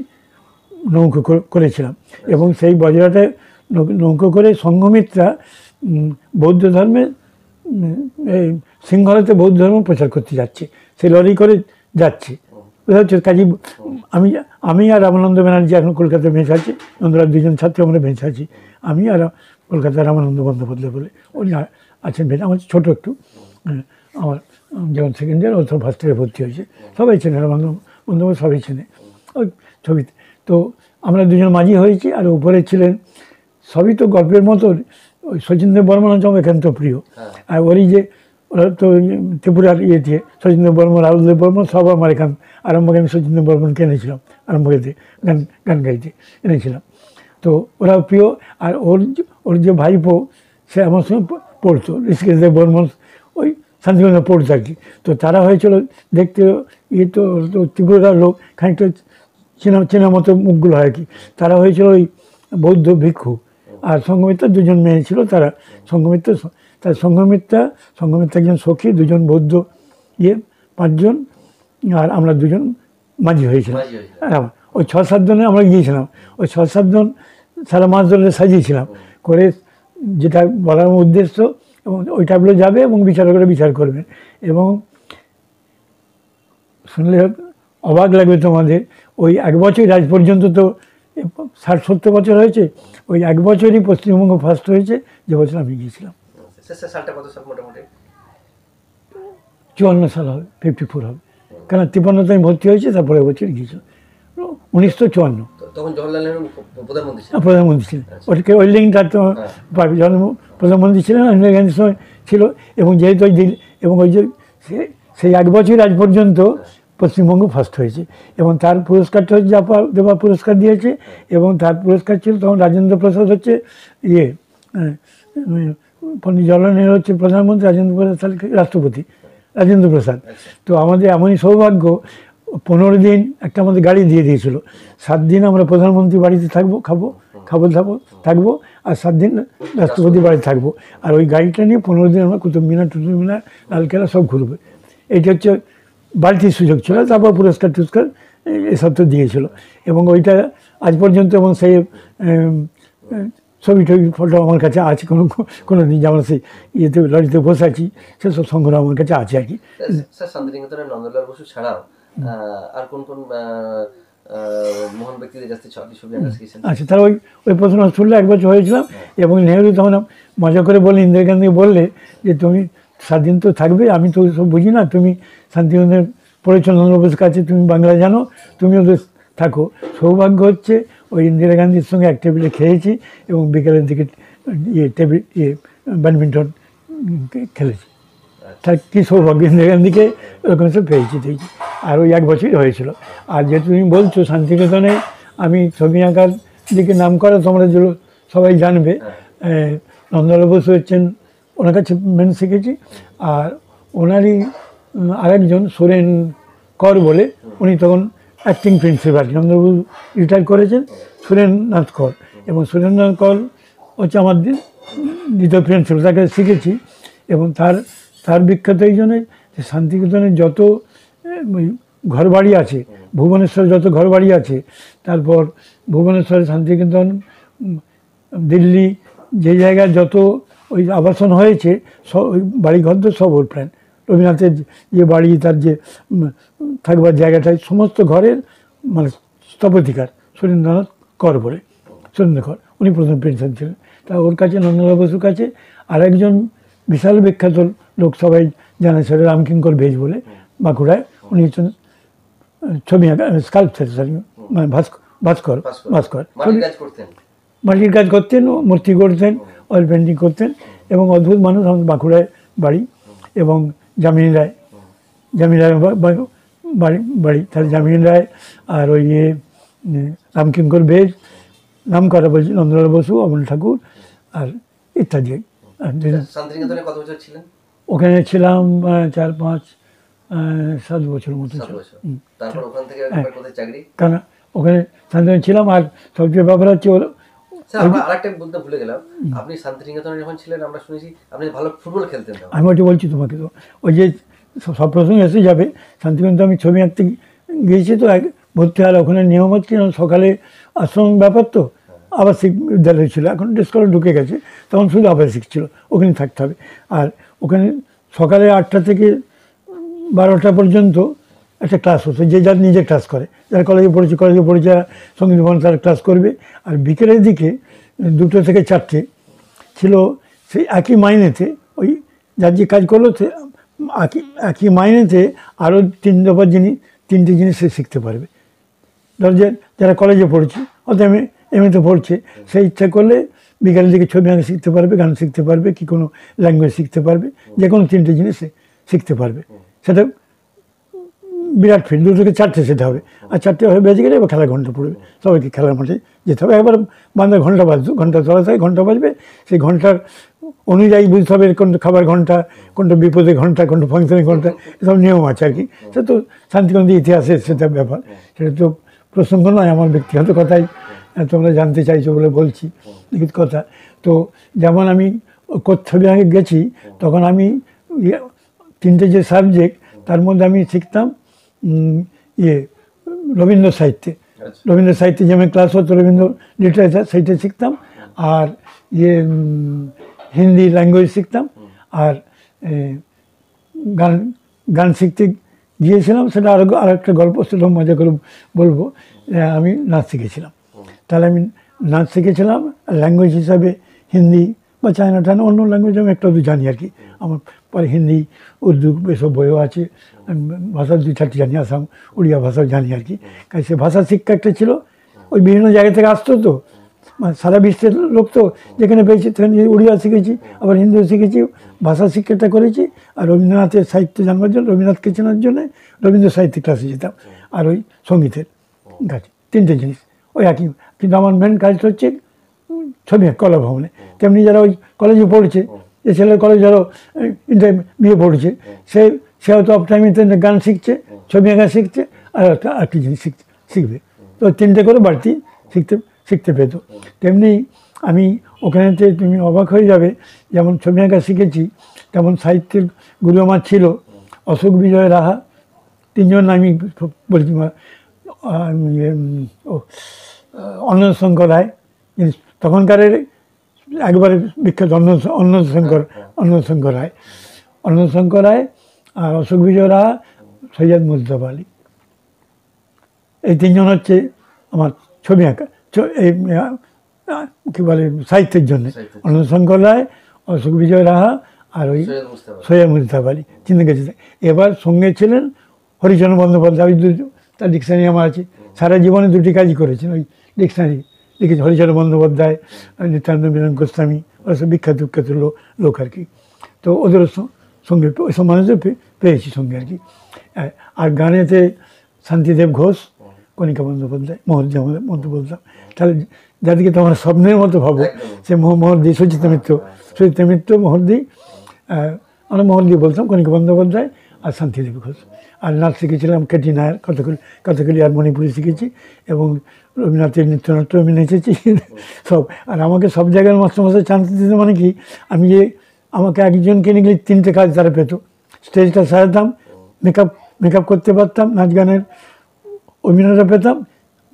নৌকো করেছিলাম। এবং সেই বজরাটায় নৌকো করে সংঘমিত্রা বৌদ্ধ ধর্মের, এই সিংহলাতে বৌদ্ধ ধর্ম প্রচার করতে যাচ্ছে, সেই লরি করে যাচ্ছে, বোঝা হচ্ছে। কাজী আমি আর রামানন্দ ব্যানার্জি এখন কলকাতায় বেঁচে আছি, নন্দলাল 2 জন ছাত্র আমরা বেঁচে আছি। আমি আর কলকাতায় রামানন্দ বন্দ্যোপাধ্যায় বলে উনি আছেন বেঁচে, আমার ছোটো একটু, আমার যখন 2nd ইয়ার, ও তো 1st ইয়ারে ভর্তি হয়েছে। সবাই চেনে, রামানন্দ বন্দ্যোপাধ্যায় সবাই চেনে ওই ছবিতে। তো আমরা 2 জন মাঝি হয়েছি। আর উপরে ছিলেন, সবই তো গল্পের মতো, ওই শচীন্দ্র বর্মন হচ্ছে আমার একান্ত প্রিয়। আর ওরই যে ওরা তো ত্রিপুরার দিয়ে শচীন্দ্র বর্মন, রাহুলদেব বর্মন সব আমার আরম্ভকে আমি শচীন্দ্র বর্মনকে এনেছিলাম, আরম্ভকে গান গাইতে এনেছিলাম। তো ওরাও প্রিয়। আর ওর যে ভাইপো, সে আমার সঙ্গে পড়তো, ঋষিকেশ দেব বর্মন, ওই শান্তিনিকেতনে পড়তো আর কি। তো তারা হয়েছিল দেখতে, তো ত্রিপুরার লোক, খানিকটা চেনা মতো মুখগুলো হয় আর কি। তারা হয়েছিল ওই বৌদ্ধ ভিক্ষু। আর সঙ্ঘমিত্রার 2 জন মেয়ে ছিল, তারা সঙ্ঘমিত্রা একজন সখী, 2 জন বৌদ্ধ 5 জন, আর আমরা 2 জন মাঝি হয়েছিলাম। ওই 6-7 জনে আমরা গিয়েছিলাম। ওই 6-7 জন সারা মাস ধরে সাজিয়েছিলাম করে, যেটা বলার উদ্দেশ্য, এবং ওই টাইপগুলো যাবে এবং বিচারকরা বিচার করবেন। এবং শুনলে অবাক লাগবে তোমাদের, ওই 1 বছর আজ পর্যন্ত, তো 60-70 বছর হয়েছে, ওই 1 বছরই পশ্চিমবঙ্গ ফার্স্ট হয়েছে, যে বছর আমি গিয়েছিলাম। 54 সাল হবে, 54 হবে, কারণ 53তে আমি ভর্তি হয়েছি, তারপরে বছর গিয়েছিলাম 1954। তখন জওহরলাল নেহরু প্রধানমন্ত্রী ছিলেন, ওটাকে ওই লিঙ্কটা তো পাবি, প্রধানমন্ত্রী ছিলেন, ইন্দিরা গান্ধীর সময় ছিল। এবং যেহেতু ওই এবং ওই যে সেই 1 বছর আজ পর্যন্ত পশ্চিমবঙ্গ ফার্স্ট হয়েছে। এবং তার পুরস্কারটা হচ্ছে দেবা পুরস্কার দিয়েছে। এবং তার পুরস্কার ছিল তখন রাজেন্দ্র প্রসাদ হচ্ছে পণ্ডিত জওহরলাল নেহরু হচ্ছে প্রধানমন্ত্রী, রাজেন্দ্র প্রসাদ রাষ্ট্রপতি, রাজেন্দ্র প্রসাদ। তো আমাদের এমনই সৌভাগ্য, 15 দিন একটা আমাদের গাড়ি দিয়ে দিয়েছিল। 7 দিন আমরা প্রধানমন্ত্রী বাড়িতে থাকবো, আর 7 দিন রাষ্ট্রপতি বাড়িতে থাকবো। আর ওই গাড়িটা নিয়ে 15 দিন আমরা কুতুব মিনার লালকেল্লা সব ঘুরবো। এইটা হচ্ছে বাড়তির সুযোগ ছিল। তারপর পুরস্কার এসব তো দিয়েছিল। এবং ওইটা আজ পর্যন্ত, এবং সেই ছবি ফটো আমার কাছে আছে, কোনো দিন যে আমরা সেই ইয়েতে লরিতে বসে আছি, সেসব সংগ্রহ আমার কাছে আছে আর কি। স্যার, শান্তিনিকেতনের নন্দলাল বসু ছাড়াও আর কোন মহান ব্যক্তিদের কাছ থেকে ছবি আঁকা শিখেছেন? আচ্ছা, তারা ওই প্রশ্ন শুনলে 1 বছর হয়েছিলাম। এবং নেহরু তখন মজা করে বললে, ইন্দিরা গান্ধী বললে যে তুমি 7 দিন তো থাকবে, আমি তো সব বুঝি না, তুমি শান্তিনিকেতনের পড়েছ নন্দলাল বসুর কাছে, তুমি বাংলা জানো, তুমিও তো থাকো। সৌভাগ্য হচ্ছে ওই ইন্দিরা গান্ধীর সঙ্গে এক টেবিলে খেয়েছি, এবং বিকেলের দিকে ব্যাডমিন্টন খেলেছি। তার কী সৌভাগ্য, ইন্দিরা গান্ধীকে ওরকম সব পেয়েছি। আর ওই 1 বছরই হয়েছিল। আর যেহেতু তুমি বলছো শান্তিনিকেতনে আমি ছবি আঁকার দিকে নাম করা, তোমরা সবাই জানবে, নন্দলাল বসু হচ্ছেন, ওনার কাছে মেন শিখেছি। আর ওনারই আরেকজন সোরেন কর বলে, উনি তখন অ্যাক্টিং প্রিন্সিপাল, চন্দ্রবাবু রিটায়ার করেছেন, সুরেন্দ্রনাথ কর। এবং সুরেন্দ্রনাথ কর হচ্ছে আমার দ্বিতীয় প্রিন্সিপাল, তাকে শিখেছি। এবং তার বিখ্যাত এই জন্যে যে শান্তিনিকেতনের যত ঘর বাড়ি আছে, ভুবনেশ্বরে যত ঘর বাড়ি আছে, তারপর ভুবনেশ্বরে শান্তিনিকেতন, দিল্লি, যে জায়গায় যত ওই আবাসন হয়েছে, সব ওই বাড়িঘর তো সব ওর প্ল্যান। রবীন্দ্রনাথের যে বাড়ি, তার যে থাকবার জায়গাটায়, সমস্ত ঘরের মানে স্থপতিকার সুরেন্দ্রনাথ কর বলে, সুরেন্দ্র কর, উনি প্রথম প্রিন্সিপাল ছিলেন। তা ওর কাছে, নন্দলাল বসুর কাছে আরেকজন বিশাল বিখ্যাত লোক সবাই জানে, সেটা রামকিঙ্কর বেশ বলে, বাঁকুড়ায়। উনি হচ্ছেন ছবি আঁকা স্কাল্পচার, মানে ভাস্কর। মাটির কাজ করতেন, মূর্তি করতেন, অয়েল পেন্টিং করতেন, এবং অদ্ভুত মানুষ। আমাদের বাঁকুড়ায় বাড়ি। এবং জামিনী রায় বাড়ি, তাহলে জামিনী রায় আর ওই রামকিঙ্কর বেশ, নাম করা বলছি, নন্দলাল বসু, অমল ঠাকুর আর ইত্যাদি। ওখানে ছিলাম 4-5-7 বছর মতো। কারণ ওখানে শান্তিনিকেতনে ছিলাম। আর সবচেয়ে ব্যাপার হচ্ছে আরেকটা বলতে ভুলে গেলাম, আপনি শান্তিনিকেতনে যখন ছিলেন আমরা শুনেছি আপনি ভালো ফুটবল খেলতেন। আমি ওটা বলছি তোমাকে। তো ওই যে সব প্রসঙ্গ এসে যাবে, শান্তিনিকেতনে আমি ছবি আঁকতে গিয়েছি, তো ভর্তি হওয়ার ওখানে নিয়ম হচ্ছে সকালে আশ্রম ব্যাপার, তো আবাসিক বিদ্যালয় ছিল, এখন স্কুলে ঢুকে গেছে, তখন শুধু আবাসিক ছিল, ওখানে থাকতে হবে। আর ওখানে সকালে 8টা থেকে 12টা পর্যন্ত একটা ক্লাস হতো, যে যার নিজে ক্লাস করে, যারা কলেজে পড়েছে যারা সঙ্গীত ভবন, তারা ক্লাস করবে। আর বিকেলের দিকে 2টো থেকে 4টে ছিল সেই একই মাইনেতে, ওই যার যে কাজ করলো সে একই মাইনেতে আরও 3টে জিনিস সে শিখতে পারবে। ধর যারা কলেজে পড়ছে, অর্থাৎ এমএতে পড়ছে, সে ইচ্ছা করলে বিকেলের দিকে ছবি আঁকা শিখতে পারবে, গান শিখতে পারবে, কি কোনো ল্যাঙ্গুয়েজ শিখতে পারবে, যে কোনো 3টে জিনিস সে শিখতে পারবে। সেটা বিরাট ফিল্ড, 2 থেকে 4টে সেটা হবে। আর 4টে হয়ে বেজে গেলে এবার খেলার ঘন্টা পড়বে, সবাইকে খেলার মাঠে যেতে হবে। একবার বান্ধব ঘন্টা বাজবে, ঘন্টা চলা থাকে, ঘন্টা বাজবে, সেই ঘন্টার অনুযায়ী বুঝতে হবে কোনটা খাবার ঘন্টা, কোনটা বিপদের ঘন্টা, কোনটা ফাংশনের ঘন্টা, এসব নিয়ম আছে আর কি। সে তো শান্তিনিকেতনের ইতিহাসের সেটা ব্যাপার, সেটা তো প্রসঙ্গ নয়, আমার ব্যক্তিগত কথাই তোমরা জানতে চাইছো বলে বলছি, লিখিত কথা। তো যেমন আমি ছবি আঁকে গেছি, তখন আমি 3টে যে সাবজেক্ট, তার মধ্যে আমি শিখতাম রবীন্দ্র সাহিত্যে যেমন ক্লাস হতো, রবীন্দ্র লিটারেচার, সেইটা শিখতাম। আর হিন্দি ল্যাঙ্গুয়েজ শিখতাম। আর গান শিখতে গিয়েছিলাম, সেটা আরেকটা গল্প, সেটা মজা করে বলবো। আমি নাচ শিখেছিলাম, তাহলে আমি নাচ শিখেছিলাম ল্যাঙ্গুয়েজ হিসাবে হিন্দি বা চায়না অন্য ল্যাঙ্গুয়েজ আমি একটু জানি আর কি। আমার পরে হিন্দি, উর্দু এসব বইও আছে, ভাষা 2-4টি জানি, আসাম উড়িয়া ভাষাও জানি আর কি। কারণ সে ভাষা শিক্ষা একটা ছিল, ওই বিভিন্ন জায়গা থেকে আসতো, তো মানে সারা বিশ্বের লোক, তো যেখানে পেয়েছি সেখানে উড়িয়া শিখেছি, আবার হিন্দিও শিখেছি, ভাষা শিক্ষাটা করেছি। আর রবীন্দ্রনাথের সাহিত্য জানবার জন্য, রবীন্দ্রনাথকে চেনার জন্য রবীন্দ্র সাহিত্যিক ক্লাসে যেতাম। আর ওই সঙ্গীতের কাছে 3টে জিনিস ওই একই। কিন্তু আমার মেন কাজটা হচ্ছে ছবি কলা ভবনে। তেমনি যারা ওই কলেজে পড়ছে, যে ছেলের কলেজ ধরো বিয়ে পড়ছে, সে হয়তো অফ টাইমে গান শিখছে, ছবি আঁকা শিখছে, আর একটি জিনিস শিখবে। তো 3টে করে বাড়তি শিখতে পেত। তেমনি আমি ওখানেতে, তুমি অবাক হয়ে যাবে, যেমন ছবি আঁকা শিখেছি, তেমন সাহিত্যের গুরু আমার ছিল অশোক বিজয় রাহা, 3জন আমি বলছি, অন্নদশঙ্কর রায়, তখনকারের একবারে বিখ্যাত অন্নদশঙ্কর রায়, আর অশোক বিজয় রাহা, সৈয়দ মুজতবা আলী। এই 3জন হচ্ছে আমার ছবি আঁকা, এই কী বলে সাহিত্যের জন্যে। অন্নদশঙ্কর রায়, অশোক বিজয় রাহা, আর ওই সৈয়দ মুজতবা আলী 3 গেছে। এবার সঙ্গে ছিলেন হরিচরণ বন্দ্যোপাধ্যায়, তার ডিকশনারি আমার আছে। সারা জীবনে 2টি কাজই করেছেন, ওই ডিকশনারি লিখেছে হরিচরণ বন্দ্যোপাধ্যায়, নিত্যানন্দ বিনোদ গোস্বামী, ওরা সব বিখ্যাত লোক আর কি। তো ওদেরও সঙ্গে ওইসব মানুষদের পেয়েছি সঙ্গে আর কি। আর গানেতে শান্তিদেব ঘোষ, কণিকা বন্দ্যোপাধ্যায়, মহর্দি বলতাম। তাহলে যাদেরকে তোমার স্বপ্নের মতো ভাবো, সে মহর্দি, সুচিত্রা মিত্র মহর্দি, আমরা মহর্দি বলতাম, কণিকা বন্দ্যোপাধ্যায়, আর শান্তিদেবী ঘোষ। আর নাচ শিখেছিলাম কেটি নায়ার, কথাকলি আর মণিপুরি শিখেছি, এবং রবীন্দ্রনাথের নৃত্যনাট্য আমি নেচেছি সব। আর আমাকে সব জায়গায় মাস্টারমশাই চান্স দিতে, মানে কি, আমি যে আমাকে একজনকে নিয়ে গেলে 3টে কাজ তারা পেত। স্টেজটা সাজাতাম, মেকআপ করতে পারতাম, নাচ গানের অভিনয়টা পেতাম,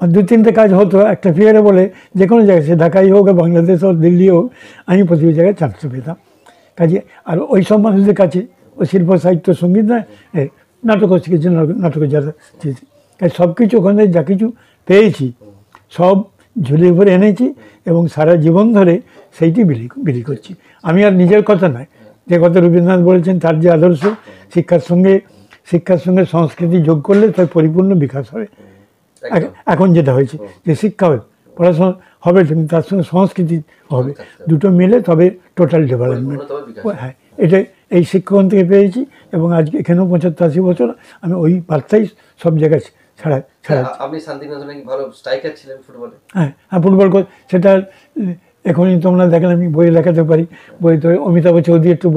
আর 2-3টে কাজ হতো একটা ফিগারে বলে, যে কোনো জায়গায়, সে ঢাকাই হোক, বাংলাদেশ হোক, দিল্লি হোক, আমি প্রতি জায়গায় চান্সটা পেতাম কাজে। আর ওই সব মানুষদের কাছে ওই শিল্প সাহিত্য সঙ্গীত না, নাটকও শিখেছি, নাটকের যারা শিখেছি, কাজ সব কিছু ওখানে যা কিছু পেয়েছি সব ঝুলিয়ে ভরে এনেছি, এবং সারা জীবন ধরে সেইটি বিলি করছি। আমি আর নিজের কথা নয়, যে কথা রবীন্দ্রনাথ বলেছেন, তার যে আদর্শ, শিক্ষার সঙ্গে সংস্কৃতি যোগ করলে তার পরিপূর্ণ বিকাশ হবে। এখন যেটা হয়েছে যে শিক্ষা হবে, পড়াশোনা হবে, কিন্তু তার সঙ্গে সংস্কৃতি হবে, দুটো মিলে তবে টোটাল ডেভেলপমেন্ট। হ্যাঁ, এটা এই শিক্ষকগণ থেকে পেয়েছি, এবং আজকে এখানেও 75-80 বছর আমি ওই বার্তাই সব জায়গায় ছাড়া। আপনি শান্তিনিকেতনে কি ভালো স্ট্রাইকার ছিলেন ফুটবলে? হ্যাঁ, ফুটবল সেটা এখনই তোমরা দেখেন, আমি বই লেখাতে পারি। বই তো অমিতাভ চৌধুরী একটু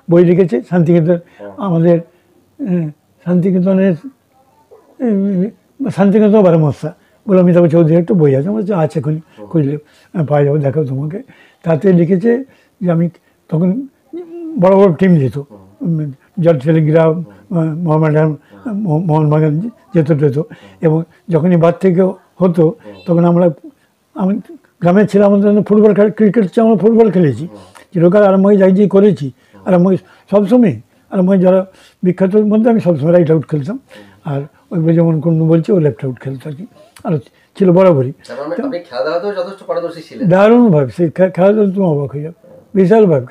বই লিখেছে শান্তিনিকেতন, আমাদের শান্তিনিকেতন 12 মশা বলে অমিতাভ চৌধুরী একটা বই আছে, আমার আছে, এখনই খুঁজলে পাওয়া যাবে, দেখাও তোমাকে। তাতে লিখেছে যে আমি তখন বড় বড় টিম যেত, জল টেলিগ্রাফ, মোহনবাগান যেত, এবং যখনই বাদ থেকে হতো তখন আমি গ্রামে ছিলাম, আমাদের ফুটবল খেলা, ক্রিকেট চেয়ে আমরা ফুটবল খেলেছি চিরকাল, আরম্ভে যাই যে করেছি, আরম্ভে সবসময়, আরম্ভে যারা বিখ্যাতর মধ্যে আমি সবসময় রাইট আউট খেলতাম, আর ওই যেমন কোন বলছে ও লেফট আউট খেলতো আর কি, আর ছিল বরাবরই। দারুণভাবে সেই খেলাধুলা তুমি অবাক হয়ে যাবে, বিশালভাবে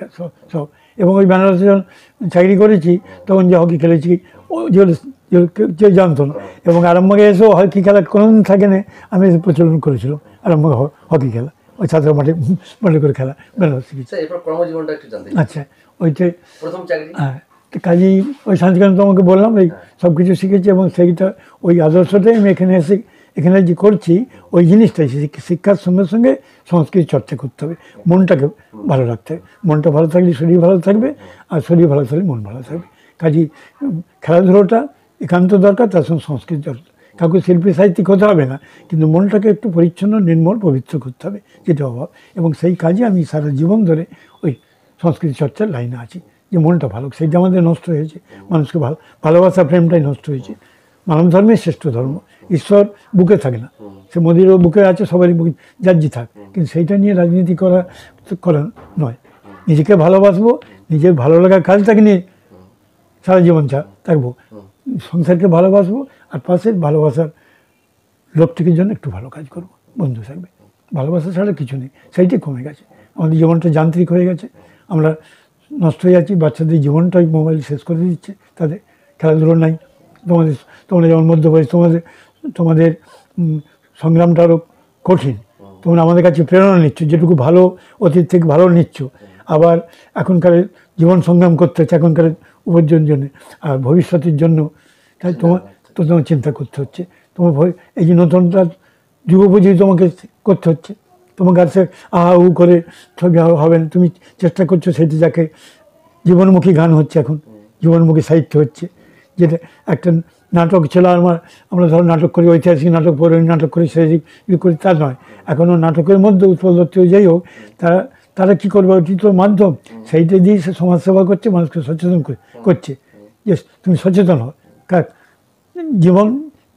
সব। এবং ওই বেনারসে যখন চাকরি করেছি তখন যে হকি খেলেছি ও যে জানতো না, এবং আরম্ভে এসেও হকি খেলা কোনোদিন থাকে না, আমি প্রচলন করেছিলাম আরম্ভে হকি খেলা, ওই ছাত্র মাঠে করে খেলা বেনারসি। আচ্ছা, ওইটাই হ্যাঁ, কাজেই ওই শান্তিকান্ত তোমাকে বললাম, এই সব কিছু শিখেছি, এবং সেইটা ওই আদর্শটাই আমি এখানে যে করছি, ওই জিনিসটাই শিক্ষার সঙ্গে সঙ্গে সংস্কৃতি চর্চা করতে হবে, মনটাকে ভালো রাখতে হবে। মনটা ভালো থাকলে শরীর ভালো থাকবে, আর শরীর ভালো থাকলে মন ভালো থাকবে। কাজেই খেলাধুলোটা একান্ত দরকার, তার সঙ্গে সংস্কৃতি দরকার। কাউকে শিল্পী সাহিত্যিক হতে হবে না, কিন্তু মনটাকে একটু পরিচ্ছন্ন, নির্মল, পবিত্র করতে হবে, যেটা অভাব। এবং সেই কাজে আমি সারা জীবন ধরে ওই সংস্কৃতি চর্চার লাইনে আছি, যে মনটা ভালো, সেইটা আমাদের নষ্ট হয়েছে। মানুষকে ভালোবাসা, প্রেমটাই নষ্ট হয়েছে। মানব ধর্মের শ্রেষ্ঠ ধর্ম, ঈশ্বর বুকে থাকে না, সে মোদিরও বুকে আছে, সবারই বুকে যার্জি থাক, কিন্তু সেইটা নিয়ে রাজনীতি করা নয়। নিজেকে ভালোবাসবো, নিজের ভালো লাগার কাজটাকে নিয়ে সারা জীবন থাকবো, সংসারকে ভালোবাসবো, আর পাশের ভালোবাসার লোকটির জন্য একটু ভালো কাজ করবো, বন্ধু থাকবে। ভালোবাসা ছাড়া কিছু নেই, সেইটাই কমে গেছে। আমাদের জীবনটা যান্ত্রিক হয়ে গেছে, আমরা নষ্ট হয়ে যাচ্ছি। বাচ্চাদের জীবনটাই মোবাইল শেষ করে দিচ্ছে, তাদের খেলাধুলো নাই। তোমরা যেমন মধ্যবয়স, তোমাদের সংগ্রামটা আরও কঠিন। তোমরা আমাদের কাছে প্রেরণা নিচ্ছ, যেটুকু ভালো অতীত থেকে ভালো নিচ্ছ, আবার এখনকার জীবন সংগ্রাম করতে হচ্ছে, এখনকার উপার্জনের জন্য আর ভবিষ্যতের জন্য। তাই তোমার চিন্তা করতে হচ্ছে। তোমার এই যে নতুনটা যুগোপযোগী তোমাকে করতে হচ্ছে, তোমাকে কাছে আহা উ করে ছবি হবে না। তুমি চেষ্টা করছো সেটি, যাকে জীবনমুখী গান হচ্ছে, এখন জীবনমুখী সাহিত্য হচ্ছে, যেটা একটা নাটক ছিল। আমরা ধরো নাটক করি, ঐতিহাসিক নাটক, পৌরাণিক নাটক করি, সেই করি, তা নয়। এখনও নাটকের মধ্যে উৎপল দত্ত যাই হোক, তারা কী করবে, ওটি তো মাধ্যম, সেইটা দিয়ে সে সমাজসেবা করছে, মানুষকে সচেতন করছে। যে তুমি সচেতন হও,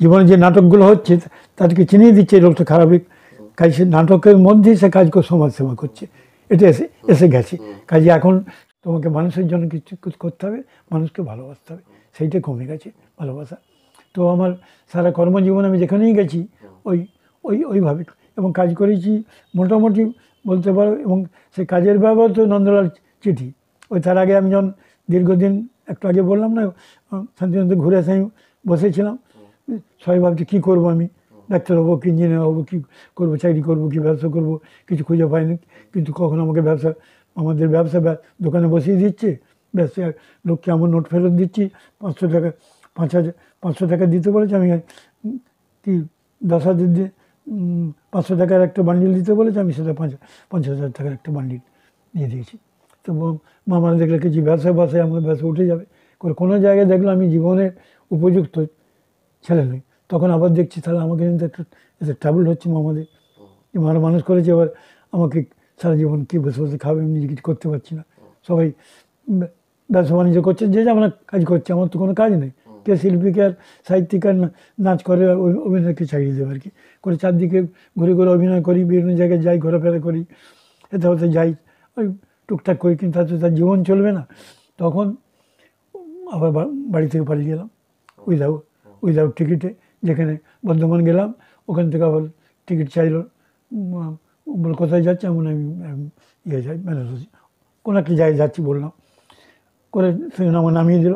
জীবনে যে নাটকগুলো হচ্ছে তাদেরকে চিনিয়ে দিচ্ছে এই লোকটা খারাপ কাজ, সে নাটকের মধ্যেই সে কাজ করে সমাজসেবা করছে। এটা এসে গেছে। কাজে এখন তোমাকে মানুষের জন্য কিছু করতে হবে, মানুষকে ভালোবাসতে হবে, সেইটা কমে গেছে ভালোবাসা। তো আমার সারা কর্মজীবনে আমি যেখানেই গেছি ওইভাবে এবং কাজ করেছি মোটামুটি বলতে পারো। এবং সেই কাজের ব্যাপার তো নন্দলাল চিঠি, ওই তার আগে আমি যখন দীর্ঘদিন একটু আগে বললাম না, শান্তিনিকেতন ঘুরে এসে আমি বসেছিলাম, সবাই ভাবছি কী করবো, আমি ডাক্তার হবো কি ইঞ্জিনিয়ার হবো, কী করবো, চাকরি করবো কি ব্যবসা করবো, কিছু খুঁজে পাইনি। কিন্তু কখন আমাকে আমাদের ব্যবসা দোকানে বসিয়ে দিচ্ছে, ব্যবসা লোককে আমার নোট ফেরত দিচ্ছি, 500 টাকা 500 টাকা দিতে বলেছে, আমি কি 10,000 দিয়ে 500 টাকার একটা বান্ডিল দিতে বলেছে, আমি সেটা 50,000 টাকার একটা বান্ডিল দিয়ে দিয়েছি। তো মামারা দেখলে কিছু ব্যবসায় আমার ব্যবসা উঠে যাবে, কোনো জায়গায় দেখলো আমি জীবনের উপযুক্ত ছেলে নই, তখন আবার দেখছি তাহলে আমাকে কিন্তু একটা ট্রাবল হচ্ছে আমাদের, যে মারা মানুষ করেছে, এবার আমাকে সারা জীবন কি বসে বসে খাবে, আমি নিজে কিছু করতে পারছি না। সবাই ব্যবসা বাণিজ্য করছে, যে যেমন কাজ করছে, আমার তো কোনো কাজ নেই। কে শিল্পী, কে আর সাহিত্যিক, আর নাচ করে, অভিনয়কে চালিয়ে দেবে আর কি করে। চারদিকে ঘুরে ঘুরে অভিনয় করি, বিভিন্ন জায়গায় যাই, ঘোরাফেরা করি, এতে হতে যাই, ওই টুকটাক করি, কিন্তু তাতে তার জীবন চলবে না। তখন আবার বাড়ি থেকে পালিয়ে গেলাম উইদাউট টিকিটে, যেখানে বর্ধমান গেলাম, ওখান থেকে আবার টিকিট চাইলো, বলে কোথায় যাচ্ছে, এমন আমি ইয়ে যাই বেনারস, কোনো একটা জায়গায় যাচ্ছি বললাম, করে সেখানে আমার নামিয়ে দিল,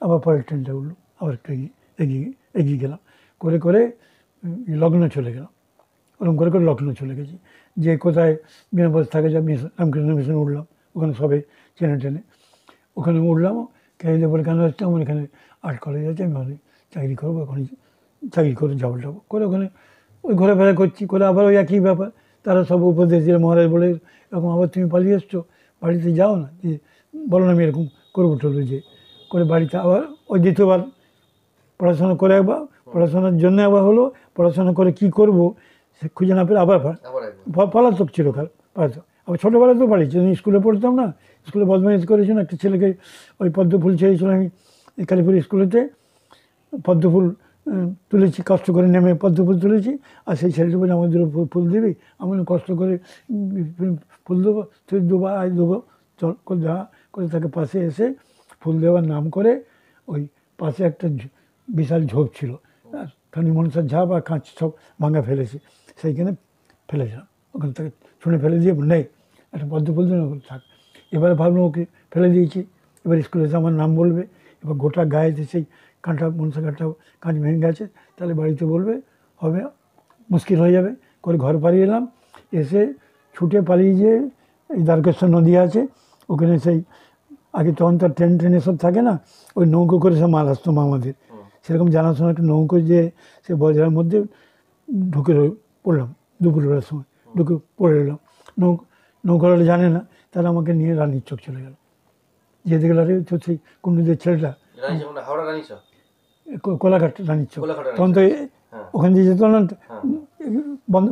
আবার পরের ট্রেনটা উঠলো, আবার একটু এগিয়ে গেলাম, করে করে লগ্ন চলে গেলাম। ওরকম করে করে লগ্ন চলে গেছি, যে কোথায় বিনা পয়সা থাকে, যা রামকৃষ্ণ মিশনে উঠলাম, ওখানে সবে টেনে ওখানে উঠলাম। খেয়ে বলে কেন আসছে, আমার এখানে আর্ট কলেজ আছে, আমি ওখানে চাকরি করবো, ওখানে চাকরি করে যাবো করে ওখানে ওই ঘোরাফেরা করছি, করে আবার ওই একই ব্যাপার। তারা সব উপদেশ দিল, মহারাজ বলে এরকম আবার তুমি পালিয়ে এসছো, বাড়িতে যাও না, যে বলো না আমি এরকম করবো টলবো, যে করে বাড়িতে আবার ওই দ্বিতীয়বার পড়াশোনা করে, একবার পড়াশোনার জন্য একবার হলো, পড়াশোনা করে কি করব সে খুঁজে না পেলে আবার পলাতক ছিল, পলাতক। আবার ছোটোবেলায় তো পালিয়েছি, আমি স্কুলে পড়তাম না, স্কুলে বদমাইশ করেছিল, একটা ছেলেকে ওই পদ্মফুল ছেড়েছিল, আমি কালীপুর স্কুলেতে পদ্মফুল তুলেছি, কষ্ট করে নেমে পদ্মফুল তুলেছি, আর সেই ছেলেটি বলে আমাদের ফুল দিবি, আমি কষ্ট করে ফুল দেবো, তুই দেবো, আজ দেবো, চল করে দেওয়া করে, তাকে পাশে এসে ফুল দেওয়ার নাম করে, ওই পাশে একটা বিশাল ঝোপ ছিল, খানি মনসার ঝাপ আর কাঁচ সব ভাঙা ফেলেছে, সেইখানে ফেলেছিলাম, ওখান থেকে ছুঁড়ে ফেলে দিয়ে নেই, একটা পদ্ম ফুল দিয়ে থাক। এবারে ভাবলাম ওকে ফেলে দিয়েছি, এবার স্কুলে এসে আমার নাম বলবে, এবার গোটা গায়েতে সেই কাঁটা, মনসা কাঁটা কাঁচ ভেঙে গেছে, তাহলে বাড়িতে বলবে, হবে মুশকিল হয়ে যাবে, করে ঘর পালিয়ে এলাম। এসে ছুটে পালিয়ে যেয়ে এই দ্বারকেশ্বর নদী আছে, ওখানে সেই আগে তখন তো ট্রেন এসব থাকে না, ওই নৌকো করে সব মাল আসতো আমাদের, সেরকম জানাশোনা একটা নৌকো, যে সে বজারের মধ্যে ঢুকে পড়লাম, দুপুরবেলার সময় ঢুকে পড়ে এলাম। নৌকাটা জানে না, তারা আমাকে নিয়ে রানীর চোখ চলে গেল, যেতে গেলে তো সেই কুণ্ডুদের ছেলেটা, কোলাঘাট রানীর চোখ, তখন তো ওখান দিয়ে যেত না,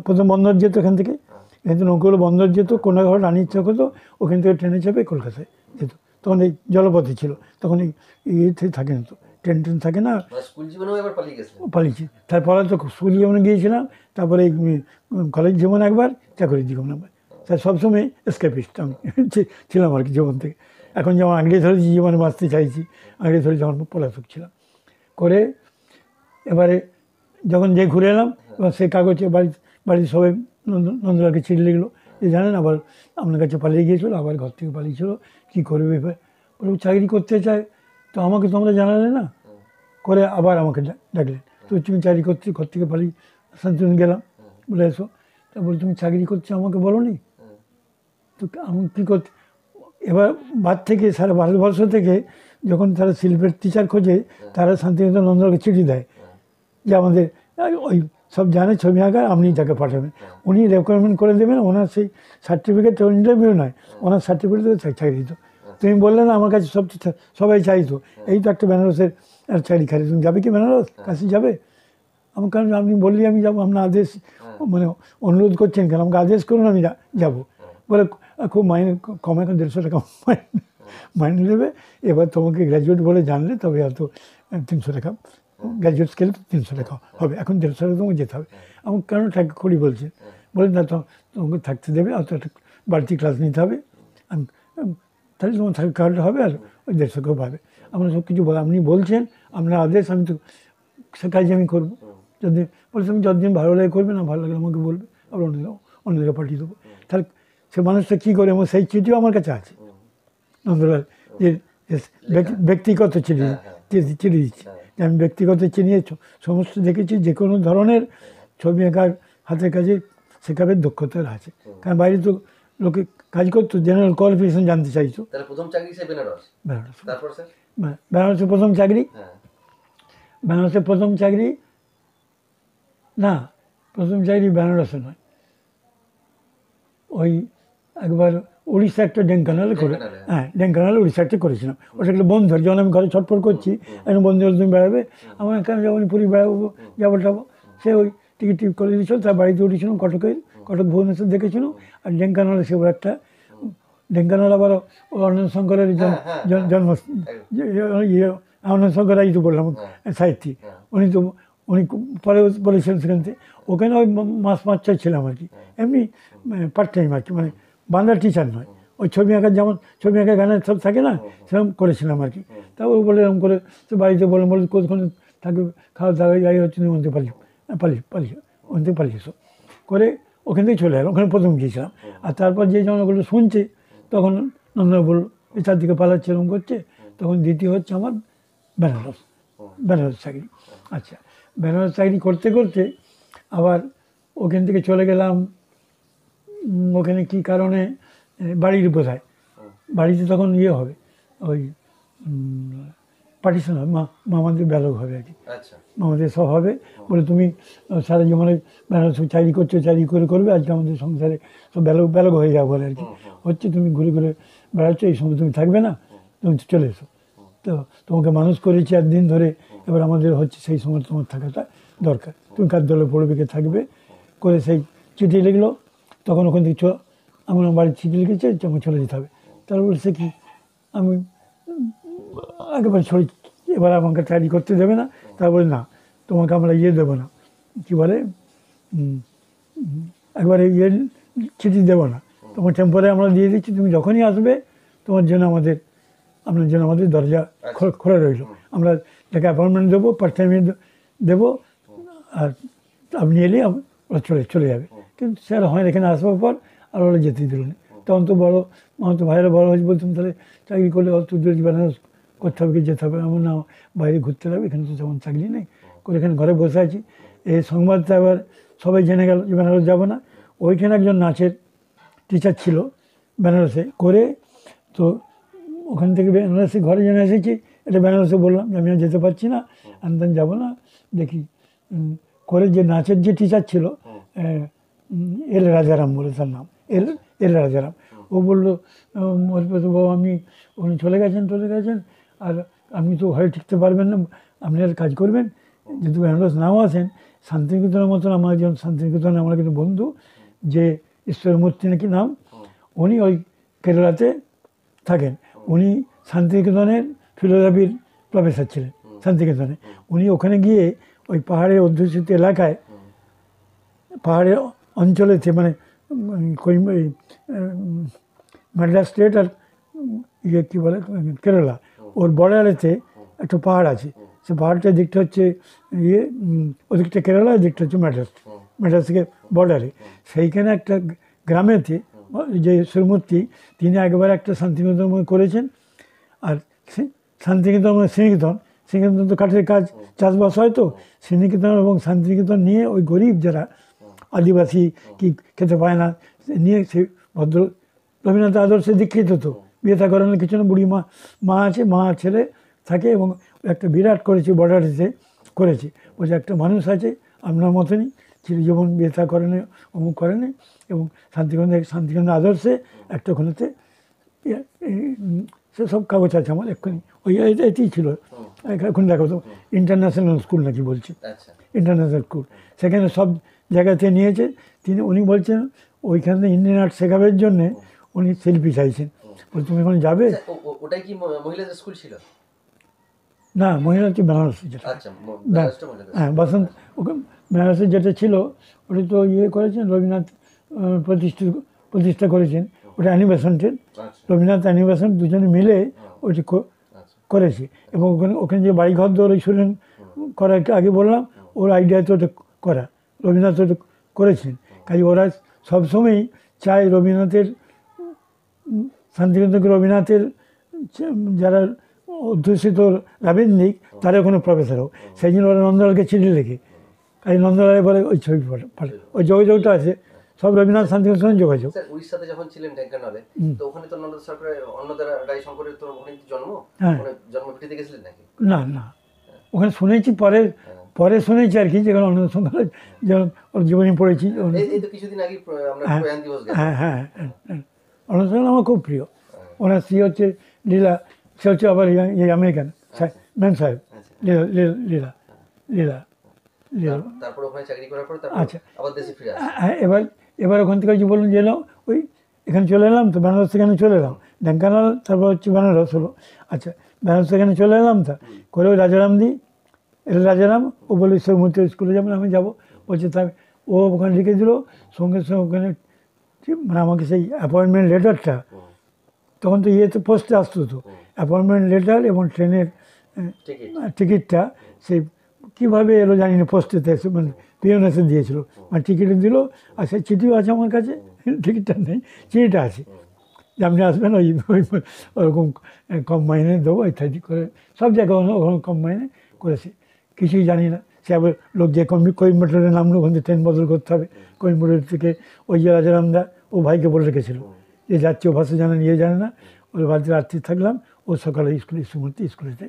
প্রথম বন্দর যেত এখান থেকে, এখান থেকে নৌকাগুলো বন্দর যেত, কোনাঘাট রানীর চোখ হতো, ওখান থেকে ট্রেনে চেপে কলকাতায় যেত। তখন এই জলপথে ছিল, তখন এই ইয়েতে থাকে না, তো ট্রেন থাকে না, পালিয়েছি। তারপরে তো স্কুল জীবনে গিয়েছিলাম, তারপরে এই কলেজ জীবনে একবার, চাকরির জীবনে একবার, তাই সবসময় এসকেপিস্ট আমি ছিলাম আর কি জীবন থেকে। এখন যেমন আঁকড়ে ধরেছি, জীবনে বাঁচতে চাইছি, আঁকড়ে ধরে যখন পলাতক ছিলাম করে, এবারে যখন যে ঘুরে এলাম, এবার সে কাগজে বাড়ির সবাই নন্দলালকে চিঠি লিখলো, যে জানেন আবার আপনার কাছে পালিয়ে গিয়েছিল, আবার ঘর থেকে পালিয়েছিল, কী করবে এবার, বলে চাকরি করতে চায়, তো আমাকে তোমরা জানালে না, করে আবার আমাকে ডাকলেন, তো তুমি চাকরি করতে, ঘর থেকে পালিয়ে শান্তিনিকেতন গেলাম, বলে এসো, তা বলে তুমি চাকরি করছো আমাকে বলো নি, তো আমি কী করতে। এবার বাদ থেকে সারা ভারতবর্ষ থেকে যখন তারা শিল্পের টিচার খোঁজে, তারা শান্তিনিকেতন নন্দলালকে চিঠি দেয়, যে আমাদের ওই সব জানে ছবি আঁকা, আপনি তাকে পাঠাবেন, উনি রেকমেন্ড করে দেবেন, ওনার সেই সার্টিফিকেট, ইন্টারভিউ নয়, ওনার সার্টিফিকেট চাকরি দিত। তুমি বললে না আমার কাছে সবাই চাইতো, এই তো একটা বেনারসের চাকরি খালি, তুমি যাবে কি বেনারস, কাছে যাবে? আমার কারণ আপনি বললি আমি যাবো, আপনার আদেশ, মানে অনুরোধ করছেন কেন, আমাকে আদেশ করুন, আমি যাবো। বলে খুব মাইনে কম, এখন 150 টাকা মাইনে নেবে, এবার তোমাকে গ্র্যাজুয়েট বলে জানলে তবে হয়তো 300 টাকা, গ্র্যাজুয়েট স্কেলে 300 টাকা হবে, এখন 150 টাকা তোমাকে যেতে হবে। আমার কেন টাকা করি বলছে, বলে না তো তোমাকে থাকতে দেবে, অত একটা বাড়তি ক্লাস নিতে হবে, তাহলে তোমার থাকার কার্ডটা হবে, আর ওই 150 টাকাও পাবে। আমরা সব কিছু আপনি বলছেন, আপনার আদেশ, আমি তো সে কাজে আমি করবো, যদি বলছে আমি যতদিন ভালো লাগে করবে, না ভালো লাগলে আমাকে বলবে, আবার অন্য জায়গায় পাঠিয়ে দেবো। তাহলে সে মানুষটা কী করে, এবং সেই চিঠিও আমার কাছে আছে, নন্দলাল যে ব্যক্তিগত চিঠি দিচ্ছি, আমি ব্যক্তিগত চিনিয়ে সমস্ত দেখেছি, যে কোনো ধরনের ছবি আঁকার হাতের কাজে শেখাবে দক্ষতা আছে, কারণ বাইরে তো লোকে কাজ করতো, জেনারেল কোয়ালিফিকেশন জানতে চাইতো। বেনারসে প্রথম চাকরি, বেনারসে প্রথম চাকরি না, প্রথম চাকরি বেনারসে নয়, ওই একবার উড়িষ্যা একটা ঢেঙ্কানালে করে, ঢেঙ্কানালে, হ্যাঁ ঢেঙ্কানালে উড়িষ্যা একটা করেছিলাম। ওটা একটা বন্ধু, যখন আমি ঘরে ছটফট করছি এখন বন্ধু হল তুমি বেড়াবে, আমার কেন যখন পুরী বেড়াবো যাবো টাবো, সে ওই টিকিট টিকিট করে দিয়েছিল। তার বাড়িতে উঠেছিলাম কটকের, কটক ভুবনেশ্বর দেখেছিল। আর ঢেঙ্কানালে সে একটা, ঢেঙ্কানাল আবার অনন্ত শঙ্করের জন্ম, ইয়ে আনন্দ শঙ্কর রাই তো বললাম সাহিত্যিক, উনি পরে বলেছিলেন সেখান থেকে। ওখানে ওই মাস মাস্টার ছিলাম আর কি, এমনি পার্ট টাইম আর কি, মানে বাংলার টিচার নয়, ওই ছবি আঁকার যেমন ছবি আঁকা গানের সব থাকে না, সেরকম করেছিলাম আর কি। তা ও বলে এরকম করে, তো বাড়িতে বললাম, বলে কোথাও থাকবে, খাওয়া দাওয়া যাই হচ্ছে তুমি ওখান থেকে ওখান থেকে পালিয়েছো করে ওখান থেকে চলে এলাম। ওখানে প্রথম গিয়েছিলাম। আর তারপর যে যখন ওগুলো শুনছে তখন নন্দন বলল এই চারদিকে পালাচ্ছে এরকম করছে, তখন দ্বিতীয় হচ্ছে আমার বেনারস চাকরি। আচ্ছা, বেনারস চাকরি করতে করতে আবার ওখান থেকে চলে গেলাম। ওখানে কি কারণে বাড়ির বোধহয় বাড়িতে তখন ইয়ে হবে, ওই পার্টিশন হবে, মামাদের ব্যালক হবে আর কি, মামাদের সব হবে। বলে তুমি সারা জীবনে বেনারস চাকরি করছো, চাকরি করে করবে, আজকে আমাদের সংসারে সব ব্যালক হয়ে যাবে বলে আর কি। হচ্ছে তুমি ঘুরে ঘুরে বেড়াচ্ছ, এই সময় তুমি থাকবে না, তুমি চলে এসো। তো তোমাকে মানুষ করেছি একদিন ধরে, এবার আমাদের হচ্ছে সেই সময় তোমার থাকাটা দরকার, তুমি কার দলে পড়বে, কে থাকবে করে সেই চিঠি লিখলো। তখন ওখান থেকে আমার বাড়ির চিঠি লিখেছে, তোমাকে চলে যেতে হবে। তারপর সে কি আমি একেবারে ছড়ি, এবার আমাকে চাকরি করতে দেবে না। তারপরে না, তোমাকে আমরা ইয়ে দেবো না, কী বলে একবারে ইয়ে চিঠি দেবো না, তোমার টেম্পোরে আমরা দিয়ে দিচ্ছি, তুমি যখনই আসবে তোমার জন্য আপনার জন্য আমাদের দরজা খোলা রইল। আমরা যাকে অ্যাপয়েন্টমেন্ট দেবো, পার্ট টাইমে দেবো, আর আপনি এলে ওরা চলে যাবে। কিন্তু স্যার হয় এখানে আসবার পর আর ওরা যেতেই দিল না। তখন তো বড়ো আমার তো ভাইয়েরা বড়ো হয়েছে, বলতাম তাহলে চাকরি করলে অত দূর বেনারস করতে হবে, কি যেতে হবে, আমার না বাইরে ঘুরতে হবে, এখানে তো তেমন চাকরি নেই, করে এখানে ঘরে বসে আছি। এই সংবাদটা আবার সবাই জেনে গেল যে বেনারস যাবো না। ওইখানে একজন নাচের টিচার ছিল বেনারসে করে, তো ওখান থেকে বেনারসে ঘরে জেনে এসেছি, এটা বেনারসে বললাম যে আমি আর যেতে পারছি না, আমি যাবো না, দেখি করে। যে নাচের যে টিচার ছিল এল রাজারাম বলে তার নাম, এল রাজারাম, ও বললো বাবু আমি উনি চলে গেছেন আর আপনি তো ঘরে টিকতে পারবেন না, আপনি আর কাজ করবেন, যেহেতু বেনারস নাও আসেন, শান্তিনিকেতনের মতন আমার একজন শান্তিনিকেতনে আমার কিন্তু বন্ধু, যে ঈশ্বর মূর্তি নাকি নাম, উনি ওই কেরালাতে থাকেন, উনি শান্তিনিকেতনের ফিলোসফির প্রফেসর ছিলেন শান্তিনিকেতনে। উনি ওখানে গিয়ে ওই পাহাড়ের অধ্যুষিত এলাকায়, পাহাড়ের অঞ্চলেতে, মানে মাদ্রাস স্টেট আর ইয়ে কী বলে কেরালা, ওর বর্ডারেতে একটা পাহাড় আছে। সে পাহাড়টার দিকটা হচ্ছে ইয়ে, ওদিকটা কেরালা, দিকটা হচ্ছে মাদ্রাস থেকে বর্ডারে। সেইখানে একটা গ্রামেতে যে ঈশ্বরমূর্তি, তিনি একবার একটা শান্তিনিকেতন করেছেন। আর শান্তিনিকেতন মানে শ্রীনিকেতন তো কাঠের কাজ, চাষবাস হয়, তো শ্রীনিকেতন এবং শান্তিনিকেতন নিয়ে ওই গরিব যারা আদিবাসী কি খেতে পায় না, নিয়ে সে ভদ্র রবীন্দ্রনাথ আদর্শে দীক্ষিত, তো বিয়ে থা করানোর কিছু না, বুড়ি মা আছে, মা ছেলে থাকে, এবং একটা বিরাট করেছে, বর্ডারেতে করেছে। বলছে একটা মানুষ আছে আপনার মতনই, চিরজীবন বিয়ে থা করেনি, অমুক করেনি, এবং শান্তিনিকেতন আদর্শে একটা ওখানেতে সে সব কাগজ আছে আমার এক্ষুনি, ওই এতেই ছিল। এখন দেখো তো ইন্টারন্যাশনাল স্কুল নাকি বলছে, ইন্টারন্যাশনাল স্কুল, সেখানে সব জায়গাতে নিয়েছে। উনি বলছেন ওইখানে ইন্ডিয়ান আর্ট শেখাবার জন্যে উনি শিল্পী চাইছেন। বলছে তুমি এখন যাবে। ওটাই কি মহিলাদের স্কুল ছিল? না, মহিলা হচ্ছে বেনারসি, যেটা হ্যাঁ বসন্ত, ওকে বেনারসি যেটা ছিল ওটা তো ইয়ে করেছেন রবীন্দ্রনাথ, প্রতিষ্ঠা করেছেন, ওটা অ্যানিমেশনটের, রবীন্দ্রনাথ অ্যানিমেশন দুজনে মিলে ওইটি করেছে। এবং ওখানে যে বাড়িঘর দৌড় ওই শুনেন করার আগে বললাম, ওর আইডিয়াতে ওটা করা, রবীন্দ্রনাথ ওটা করেছেন। কাজে ওরা সবসময়ই চায় রবীন্দ্রনাথের, শান্তিনিকেতনকে রবীন্দ্রনাথের যারা অধ্যুষিত রাবীন্দ্রিক তারা ওখানে প্রফেসর হোক, সেই জন্য ওরা নন্দলালকে চিঠি লেখে। কাজে নন্দলাল বলে ওই ছবি পাঠে, ওই যোগাযোগটা আছে, সব রবীন্দ্রনাথ শান্তিনিকেতনের যোগাযোগ। উড়িষ্যাতে যখন ছিলেন ঢেঙ্কানালে, তো ওখানে তো নন্দ সরকারের অন্নদারা রায় শঙ্করের তো ওখানে জন্ম, জন্মভিটিতে গেছিলেন নাকি? না, ওখানে শুনেছি, পরে শুনেছি আর কি, যেখানে অন্নদা শঙ্করের যেমন ওর জীবনী পড়েছি। এই তো কিছুদিন আগে আমরা প্রয়াণ দিবস গেল। হ্যাঁ, অরুণ সান্যাল আমার খুব প্রিয়। ওনার স্ত্রী হচ্ছে লীলা, সে হচ্ছে আবার আমেরিকান ম্যাম সাহেব, লীলা লীলা লীলা লীলা। তারপর ওখানে চাকরি করার পর আচ্ছা, আবার দেশে ফিরে আসে। হ্যাঁ, এবার ওখান থেকে যে বলুন যে এলাম, ওই এখানে চলে এলাম তো, বেনারস এখানে চলে এলাম, ঢেঙ্কানাল তারপর হচ্ছে বেনারস হলো। আচ্ছা, বেনারস এখানে চলে এলাম তা করে ওই রাজারাম দিই, এটা রাজারাম, ও বলে সৌমূর্তি স্কুলে যাবেন, আমি যাবো বলছে। তাই ও ওখানে লিখে দিল, সঙ্গে সঙ্গে ওখানে মানে আমাকে সেই অ্যাপয়েন্টমেন্ট লেটারটা, তখন তো ইয়েতে পোস্টে আসতো তো, অ্যাপয়েন্টমেন্ট লেটার এবং ট্রেনের টিকিটটা সেই কীভাবে এলো জানি না, পোস্টেতে এসে মানে পিয়ন এসে দিয়েছিল, মানে টিকিট দিল। আর সেই চিঠিও আছে আমার কাছে, টিকিটটা নেই, চিঠিটা আছে যে আপনি আসবেন, ওরকম কম মাইনে দেবো ইত্যাদি করে সব জায়গায় ওখানে কম মাইনে করেছে। কিছুই জানি না, সে আবার লোক যে কোয়েম্বাটোরে নামলো, ওখান থেকে ট্রেন বদল করতে হবে, কোয়েম্বাটোর থেকে ওই যে রাজারামদা ও ভাইকে বলে রেখেছিল যে যাচ্ছে, ও ভাষা জানে নিয়ে জানে না, ওই বাড়িতে রাত্রি থাকলাম, ও সকালে স্কুলেতে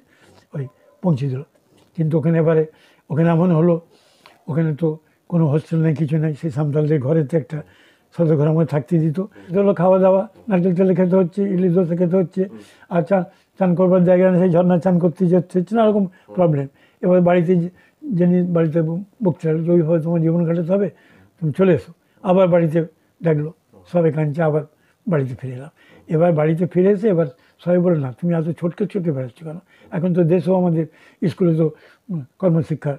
ওই পৌঁছে দিল। কিন্তু ওখানে এবারে ওখানে এমন হলো, ওখানে তো কোনো হোস্টেল নেই, কিছু নেই, সেই সামতালদের ঘরেতে একটা সদর ঘর আমাকে থাকতে দিত। হলো খাওয়া দাওয়া, নারকেল তেলে খেতে হচ্ছে, ইডলি দোসা খেতে হচ্ছে, আর চান করবার জায়গা নেই, সেই ঝর্ণা চান করতে যেতে হচ্ছে, নানারকম প্রবলেম। এবার বাড়িতে জেনে বাড়িতে বকতে হবে যে ওইভাবে তোমার জীবন কাটাতে হবে, তুমি চলে এসো। আবার বাড়িতে ডাকলো, সবাই কাঁদছে, আবার বাড়িতে ফিরে এলাম। এবার বাড়িতে ফিরে এসে এবার সবাই বলে, না তুমি এত ছোটকে বেড়াচ্ছ কেন, এখন তো দেশেও আমাদের স্কুলে তো কর্মশিক্ষার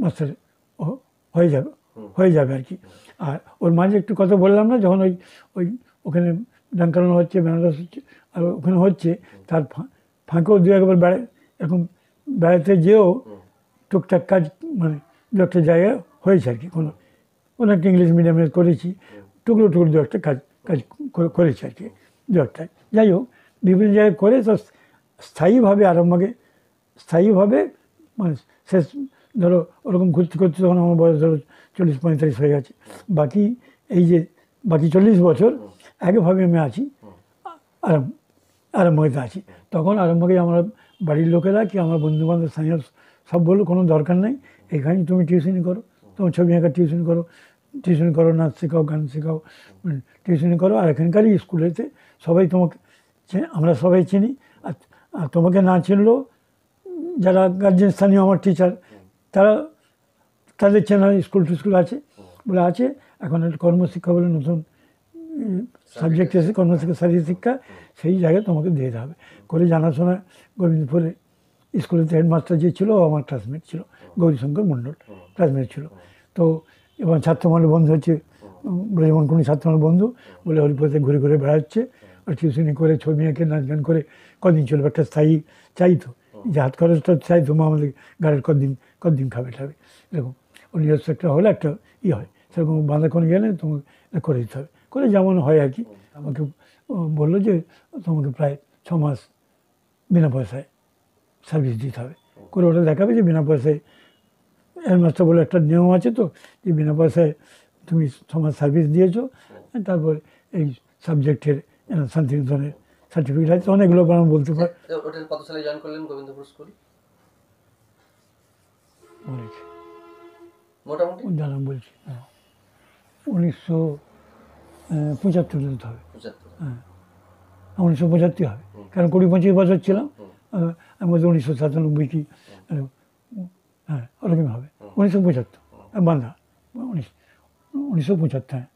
মাস্টার হয়ে যাবে আর কি। আর ওর মাঝে একটু কথা বললাম না, যখন ওই ওখানে ডানকানো হচ্ছে, বেনারস হচ্ছে, আর ওখানে হচ্ছে, তার ফাঁকেও দু একবার এরকম বেড়াতে যেও টুকটাক কাজ, মানে দু একটা জায়গায় হয়েছে আর কি, কোনো একটা ইংলিশ মিডিয়ামে করেছি, টুকরো দু একটা কাজ করেছি আর কি, দু একটা। যাই হোক, বিভিন্ন জায়গায় করে তো স্থায়ীভাবে মানে শেষ, ধরো ওরকম ঘুরতে করতে তখন আমার বয়স ধরো 40-45 হয়ে গেছে। বাকি 40 বছর একভাবে আমি আছি, আরম্ভতে আছি। তখন আরম্ভকে আমার বাড়ির লোকেরা কি আমার বন্ধুবান্ধব স্থানীয় সব বললো, কোনো দরকার নেই, এখানে তুমি টিউশনি করো, তোমার ছবি আঁকা টিউশনি করো, নাচ শেখাও, গান শেখাও, টিউশনি করো। আর এখানকারই স্কুলেতে সবাই তোমাকে, আমরা সবাই চিনি, আর তোমাকে না চিনলেও যারা গার্জেন, স্থানীয় আমার টিচার, তাদের চেনা স্কুল আছে বলে আছে। এখন একটা কর্মশিক্ষা বলে নতুন সাবজেক্ট এসে, কর্মশিক্ষা শারীরশিক্ষা, সেই জায়গায় তোমাকে দিয়ে দেওয়া হবে করে। জানাশোনা গোবিন্দপুরে স্কুলেতে হেডমাস্টার যে ছিল, আমার ক্লাসমেট ছিল, গৌরীশঙ্কর মণ্ডল ক্লাসমেট ছিল। তো এবং ছাত্রমহলের বন্ধু হচ্ছে ব্রজমোহন কুণ্ডু, ছাত্রমহলের বন্ধু বলে হরিপথে ঘুরে ঘুরে বেড়াচ্ছে, আর টিউশনি করে, ছবি এঁকে, নাচ গান করে কদিন চলবে, একটা স্থায়ী চাইতো যে হাত খরচটা চাইতো, মা আমাদের গাড়ির কদিন খাবে এরকম। ওর নিজস্ব একটা হলে একটা হয়, সেরকম বাঁধাকোন গেলে তোমাকে করে দিতে হবে, করে যেমন হয় আর কি। আমাকে বললো যে তোমাকে প্রায় 6 মাস বিনা পয়সায় সার্ভিস দিতে হবে, করে ওটা দেখাবে যে বিনা পয়সায়, হেডমাস্টার বলে একটা নিয়ম আছে তো, যে বিনা পয়সায় তুমি 6 মাস সার্ভিস দিয়েছো, তারপর এই সাবজেক্টের শান্তিনিকেতনের সার্টিফিকেট আছে, অনেকগুলো আমি বলতে পারি। ওটার কত সালে জয়েন করলেন গোবিন্দপুর স্কুল? বলেছি মোটামুটি জানাম বলছি, 1975 দিতে হবে, 1975 হবে, কারণ 20-25 বছর ছিলাম, আমি বলছি 1997 কি, হ্যাঁ ওরকমই হবে, 1975 বান্ধা, 1975, হ্যাঁ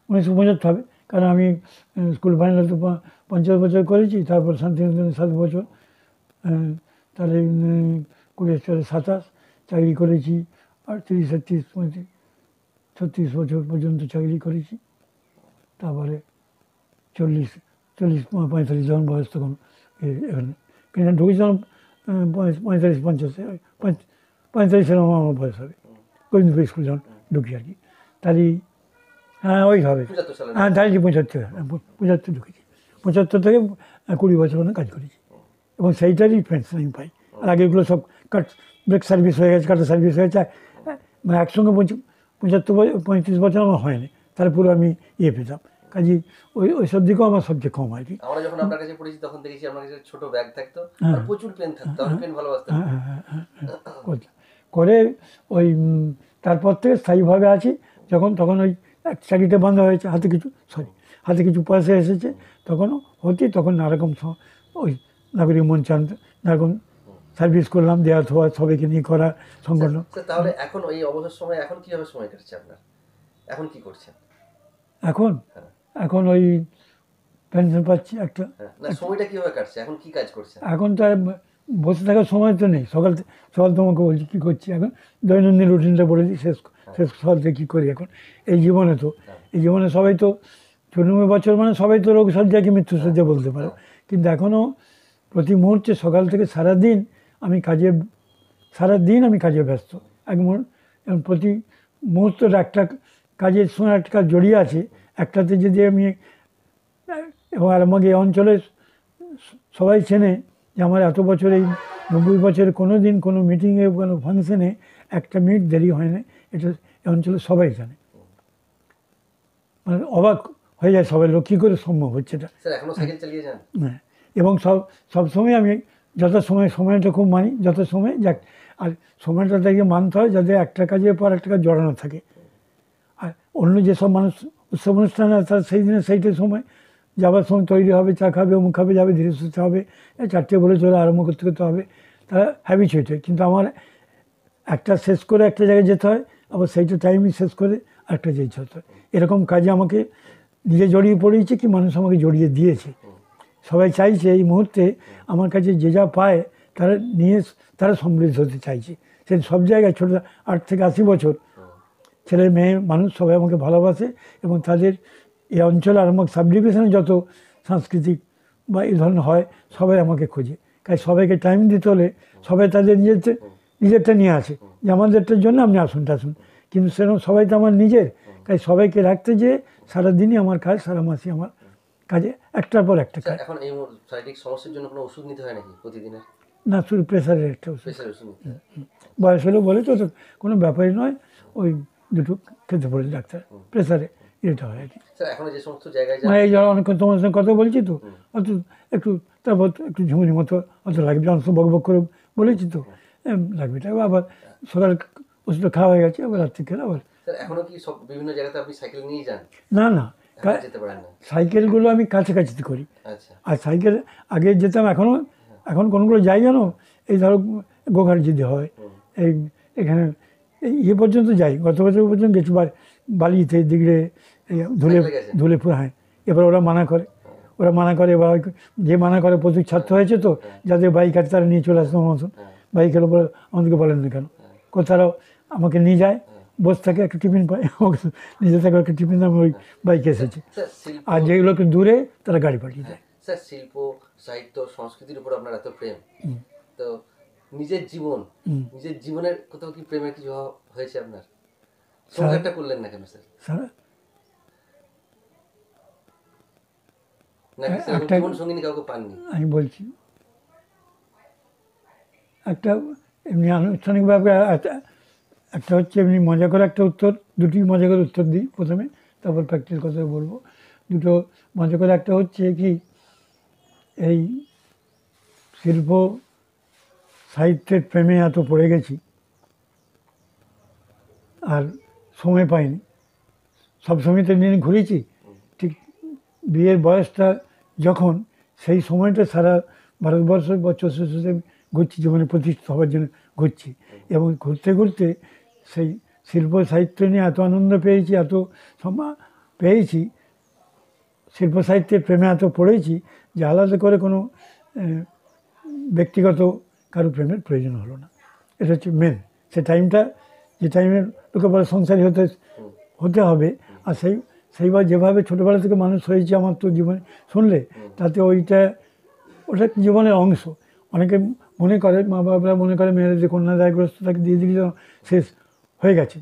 1975 হবে। কারণ আমি স্কুল ফাইনালে তো 50 বছর করেছি, তারপর শান্তিনিকেতনে 7 বছর, তাহলে 27 চাকরি করেছি, 38, 38, 36 বছর পর্যন্ত চাকরি করেছি। তারপরে 40-45 যখন বয়স, তখন এখানে কিন্তু ঢুকেছি যখন 45 সালে আমার বয়স হবে, গোবিন্দপুর স্কুল যখন ঢুকি আর কি। তাহলে হ্যাঁ ওইভাবে, হ্যাঁ তাহলে 75 ঢুকেছি, 75 থেকে 20 বছর কাজ করেছি, এবং সেইটারই পেনশন আমি পাই। আর আগেগুলো সব ব্রেক সার্ভিস হয়ে গেছে, কাটা সার্ভিস হয়ে গেছে, মানে একসঙ্গে 35 বছর আমার হয়নি, তারপরে আমি পেতাম। কাজে ওই সব দিকেও আমার সবচেয়ে কম আর কি। আমরা যখন আপনার কাছে পড়েছি তখন দেখেছি আপনার কাছে ছোট ব্যাগ থাকতো, আর প্রচুর পেন থাকতো, আমি পেন ভালোবাসতাম। করে ওই তারপর থেকে স্থায়ীভাবে আছি। তখন ওই চাকরিটা বন্ধ হয়েছে, হাতে কিছু পয়সা এসেছে তখন হচ্ছে, তখন নানারকম ওই নাগরিক মঞ্চ নানারকম সার্ভিস করলাম, দেওয়া থোয়া সবাইকে নিয়ে করা সংগঠন। তাহলে এখন ওই অবসর সময় এখন কিভাবে সময় কাটছে আপনার? এখন কি করছেন? এখন এখন ওই পেনশন পাচ্ছি একটা। না, সময়টা কিভাবে কাটছে, এখন কি কাজ করছেন? এখন তো আর বসে থাকার সময় তো নেই। সকাল তোমাকে বলছি কী করছি, এখন দৈনন্দিন রুটিনটা বলে দিই, শেষ সকাল থেকে কী করি এখন এই জীবনে। তো এই জীবনে সবাই তো 94 বছর মানে সবাই তো রোগ সজ্জাকে মৃত্যুসজ্জা বলতে পারো, কিন্তু এখনও প্রতি মুহূর্তে সকাল থেকে সারাদিন আমি কাজে ব্যস্ত। এবং প্রতি মুহূর্তটা একটা কাজের সঙ্গে একটা কাজ জড়িয়ে আছে। একটাতে যদি আমি, এবং আর আমাকে এই অঞ্চলে সবাই চেনে যে আমার এত বছর, এই 90 বছরে কোনো দিন কোনো মিটিংয়ে কোনো ফাংশনে একটা মিনিট দেরি হয় না, এটা এই অঞ্চলে সবাই জানে। মানে অবাক হয়ে যায় সবাই, লোক কী করে সম্ভব হচ্ছে এটা। হ্যাঁ, এবং সবসময় আমি সময়টা খুব মানি, যত সময় যাক, আর সময়টা থেকে মানতে হয় যাতে একটা কাজের পর একটা কাজ জড়ানো থাকে। আর অন্য যেসব মানুষ উৎসব অনুষ্ঠান আছে তার সেই দিনে সেইটার সময় যাবার সময় তৈরি হবে, চা খাবে, অমুক খাবে, যাবে, ধীরে সুস্থে হবে, 4টে বলে চলে আরম্ভ করতে হবে, তারা হ্যাবিচুয়েটেড। কিন্তু আমার একটা শেষ করে একটা জায়গায় যেতে হয়, আবার সেইটা টাইমই শেষ করে আরেকটা যেতে হতে হয়। এরকম কাজে আমাকে নিজে জড়িয়ে পড়েছে, কি মানুষ আমাকে জড়িয়ে দিয়েছে। সবাই চাইছে এই মুহূর্তে আমার কাছে যে যা পায় তারা সমৃদ্ধ হতে চাইছে। সে সব জায়গায় ছোটো 8 থেকে 80 বছর ছেলে মেয়ে মানুষ সবাই আমাকে ভালোবাসে, এবং তাদের এই অঞ্চলে আর আমার সাব ডিভিশনে যত সাংস্কৃতিক বা এই ধরনের হয় সবাই আমাকে খোঁজে। তাই সবাইকে টাইম দিতে হলে সবাই তাদের নিজেরটা নিয়ে আসে, যে আমাদেরটার জন্য আপনি আসুন, কিন্তু সেরকম সবাই তো আমার নিজের। তাই সবাইকে রাখতে যেয়ে সারাদিনই আমার কাজ, সারা মাসে আমার কাজে একটার পর একটা কাজ। এখন এই শারীরিক সমস্যার জন্য কোনো ওষুধ নিতে হয় নাকি প্রতিদিনের? না, শুধু প্রেশারের একটা ওষুধ। বয়স হলেও বলে তো কোনো ব্যাপারই নয়, ওই দুটো খেতে পড়ে ডাক্তার, প্রেশারে এটা হয় আর কি। মানে এই যারা অনেকক্ষণ তোমার সঙ্গে কথা বলছি তো, অত একটু তারপর একটু ঝুমুনি মতো অত লাগবে, অনেক বক বক করে বলেছি তো লাগবে। তারপর আবার সকাল ওষুধটা খাওয়া হয়ে গেছে, আবার রাত্রি খেলে আবার। এখনো কি সব বিভিন্ন জায়গাতে আপনি সাইকেল নিয়ে যান? না, সাইকেলগুলো আমি কাছাকাছিতে করি। আর সাইকেল আগে যেতাম, এখন কোনগুলো যাই জানো, এই ধরো গোঘাট যেতে হয়, এখানে পর্যন্ত যাই, গত বছর পর্যন্ত গেছি, বালিতে দিগড়ে ধুলেপুর। হ্যাঁ, এবার ওরা মানা করে, এবার যে মানা করে প্রচুর ছাত্র হয়েছে তো, যাদের বাইক আছে তারা নিয়ে চলে আসতো আমার মতন। বাইকের ওপর আমাদেরকে বলেন না কেন, তারাও আমাকে নিয়ে যায়, বসে থাকে, একটা টিফিন পায়, আমাকে নিজে থেকে একটা টিফিন আমি ওই বাইকে এসেছি। আর যেগুলোকে দূরে তারা গাড়ি পাঠিয়ে দেয়। স্যার, শিল্প, সাহিত্য, সংস্কৃতির উপর আপনার এত প্রেম, তো নিজের জীবনের কোথাও কি প্রেমের কিছু হয়েছে আপনার? সংসারটা করলেন না কেন স্যার? আমি বলছি একটা এমনি আনুষ্ঠানিকভাবে একটা হচ্ছে এমনি মজা করে একটা উত্তর, দুটি মজা করে উত্তর দিই প্রথমে, তারপর প্র্যাকটিস কথা বলবো। দুটো মজা করে একটা হচ্ছে কি, এই শিল্প সাহিত্যের প্রেমে এত পড়ে গেছি আর সময় পাইনি। সবসময় তো নিয়ে ঘুরেছি, ঠিক বিয়ের বয়সটা যখন, সেই সময়টা সারা ভারতবর্ষ বছর শেষে ঘুরছি, জীবনে প্রতিষ্ঠিত হওয়ার জন্য ঘুরছি। এবং ঘুরতে ঘুরতে সেই শিল্প সাহিত্য নিয়ে এত আনন্দ পেয়েছি, এত পেয়েছি, শিল্প সাহিত্যের প্রেমে এত পড়েছি যে আলাদা করে কোনো ব্যক্তিগত কারো প্রেমের প্রয়োজন হলো না। এটা হচ্ছে মেন সে টাইমটা, যে টাইমে লোকে বলে সংসারী হতে হবে। আর সেইবার যেভাবে ছোটোবেলা থেকে মানুষ হয়েছে আমার তো জীবনে শুনলে, তাতে ওটা জীবনের অংশ। অনেকে মনে করে, মা বাবারা মনে করে মেয়েরা যে কন্যাদায়গ্রস্ত তাকে দিয়ে দিলে শেষ হয়ে গেছে,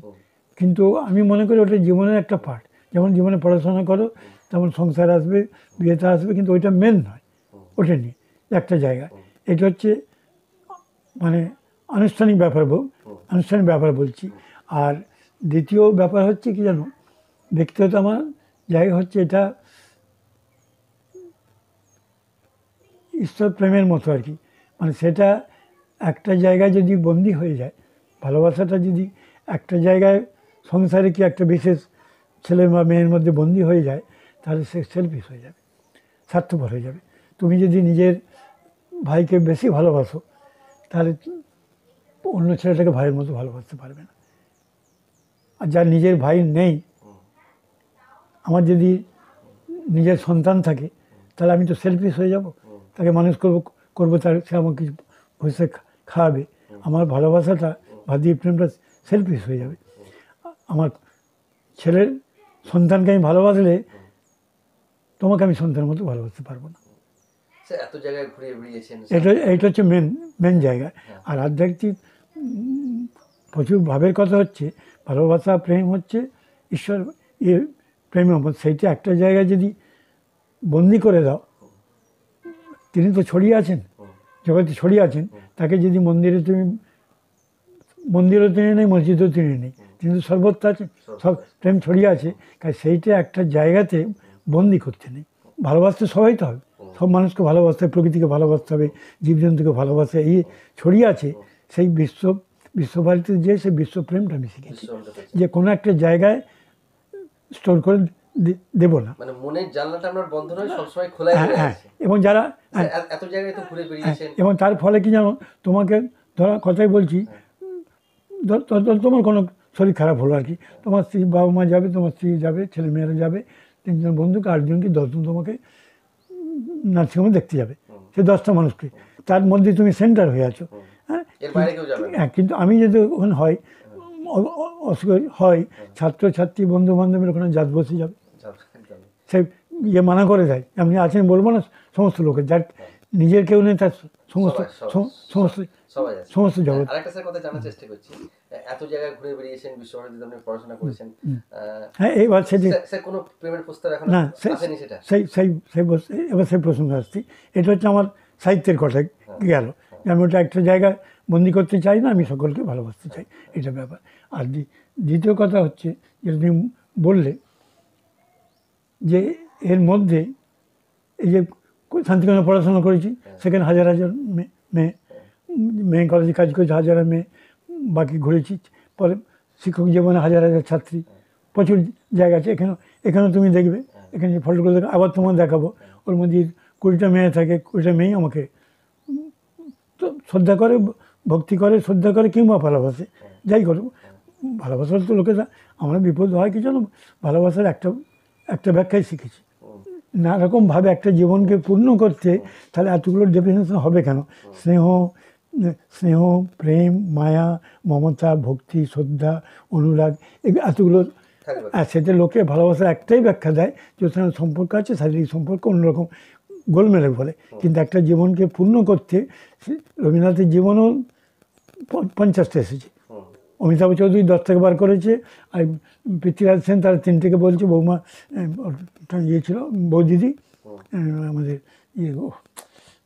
কিন্তু আমি মনে করি ওটা জীবনের একটা পার্ট। যেমন জীবনে পড়াশোনা করো, তেমন সংসার আসবে, বিয়েটা আসবে, কিন্তু ওইটা মেন নয়, ওটা নিয়ে একটা জায়গা। এটা হচ্ছে মানে আনুষ্ঠানিক ব্যাপার বলছি। আর দ্বিতীয় ব্যাপার হচ্ছে কি জানো, ব্যক্তিগত আমার জায়গা হচ্ছে এটা ঈশ্বর প্রেমের মতো আর কি। মানে সেটা একটা জায়গায় যদি বন্দি হয়ে যায়, ভালোবাসাটা যদি একটা জায়গায় সংসারে কি একটা বিশেষ ছেলে বা মেয়ের মধ্যে বন্দি হয়ে যায়, তাহলে সে সেলফিশ হয়ে যাবে, স্বার্থপর হয়ে যাবে। তুমি যদি নিজের ভাইকে বেশি ভালোবাসো তাহলে অন্য ছেলেটাকে ভাইয়ের মতো ভালোবাসতে পারবে না। আর যার নিজের ভাই নেই, আমার যদি নিজের সন্তান থাকে তাহলে আমি তো সেলফিশ হয়ে যাব, তাকে মানুষ করবো তার সে আমাকে কিছু বসে খাওয়াবে, আমার ভালোবাসাটা ভাদি প্রেমটা সেলফিশ হয়ে যাবে। আমার ছেলের সন্তানকে আমি ভালোবাসলে তোমাকে আমি সন্তানের মতো ভালোবাসতে পারবো না। স্যার এত জায়গায় ঘুরে বেরিয়েছেন, এইটা হচ্ছে মেন জায়গা। আর আধ্যাত্মিক প্রচুর ভাবের কথা হচ্ছে, ভালোবাসা প্রেম হচ্ছে ঈশ্বর প্রেম, সেইটা একটা জায়গায় যদি বন্দি করে দাও, তিনি তো ছড়িয়ে আছেন, জগতে ছড়িয়ে আছেন, তাকে যদি মন্দিরও তিনি নেই, মসজিদও তিনি নেই, তিনি তো সর্বত্র আছেন, সব প্রেম ছড়িয়ে আছে। কারণ সেইটা একটা জায়গাতে বন্দি করতে নেই। ভালোবাসতে সবাই তো হবে, সব মানুষকে ভালোবাসতে হবে, প্রকৃতিকে ভালোবাসতে হবে, জীবজন্তুকে ভালোবাসতে, এই ছড়িয়ে আছে। সেই বিশ্বভারতীতে যে সেই বিশ্বপ্রেমটা আমি শিখেছি, যে কোনো একটা জায়গায় স্টোর করে দেবো না, মানে মনের জানলাটা আপনার বন্ধ নয়, সবসময় খোলাই আছে। এবং যারা এত জায়গায় তো ঘুরে বেরিয়েছেন, এবং তার ফলে কি জানো, তোমাকে ধরো কথাই বলছি, তোমার কোনো শরীর খারাপ হলো আর কি, তোমার স্ত্রী বাবা মা যাবে, তোমার স্ত্রী যাবে, ছেলে মেয়েরা যাবে, 3 জন বন্ধুকে 8 জন কি 10 জন তোমাকে নার্সিংহোমে দেখতে যাবে, সে 10টা মানুষকে, তার মধ্যে তুমি সেন্টার হয়ে আছো। হ্যাঁ, কিন্তু আমি যদি ওখানে হয় অসুখ হয়, ছাত্রছাত্রী বন্ধু বান্ধবের ওখানে জাত বসে যাবে, সে মানা করে দেয়। আপনি আছেন বলবো না, সমস্ত লোকের, যার নিজের কেউ নেই তার সমস্ত জগৎ। আরেকটা স্যার কথা জানার চেষ্টা করছি, এত জায়গায় ঘুরে বেরিয়েছেন, বিশ্বভারতীতে আপনি পড়াশোনা করেছেন, হ্যাঁ, এইবার সেটি স্যার কোনো প্রেমের প্রস্তাব এখন না, আসেনি? সেটা এবার সেই প্রসঙ্গ আসছি। এটা হচ্ছে আমার সাহিত্যের কথা গেল, আমি ওটা একটা জায়গায় বন্দি করতে চাই না, আমি সকলকে ভালোবাসতে চাই, এটা ব্যাপার। আর দ্বিতীয় কথা হচ্ছে, যে তুমি বললে যে এর মধ্যে এই যে শান্তিনিকেতনে পড়াশোনা করেছি, সেখানে হাজার হাজার মেয়ে কলেজে কাজ করেছে, হাজার মেয়ে, বাকি ঘুরেছি, পরে শিক্ষক জীবনে হাজার হাজার ছাত্রী, প্রচুর জায়গা আছে। এখানেও তুমি দেখবে, এখানে যে ফটোগুলো দেখো, আবার তোমার দেখাবো, ওর মধ্যে 20টা মেয়ে থাকে, 20টা মেয়েই আমাকে তো শ্রদ্ধা করে, ভক্তি করে, শ্রদ্ধা করে, কিংবা ভালোবাসে, যাই করো। ভালোবাসার তো লোকেরা, আমরা বিপদ হয় কি জানো, ভালোবাসার একটা ব্যাখ্যাই শিখেছি, নানারকমভাবে একটা জীবনকে পূর্ণ করতে, তাহলে এতগুলো ডেফিনেশন হবে কেন? স্নেহ, প্রেম, মায়া, মমতা, ভক্তি, শ্রদ্ধা, অনুরাগ, এতগুলো, সেটা লোকে ভালোবাসার একটাই ব্যাখ্যা দেয়, যে ওখানে সম্পর্ক আছে, শারীরিক সম্পর্ক, অন্যরকম গোলমেলে বলে। কিন্তু একটা জীবনকে পূর্ণ করতে, রবীন্দ্রনাথের জীবনও 50টা এসেছে, অমিতাভ চৌধুরী 10 বার করেছে, আর পৃথ্বীরাজ সেন তারা 3টেকে বলছে। বৌমা ইয়ে ছিল, বৌদিদি, আমাদের ইয়ে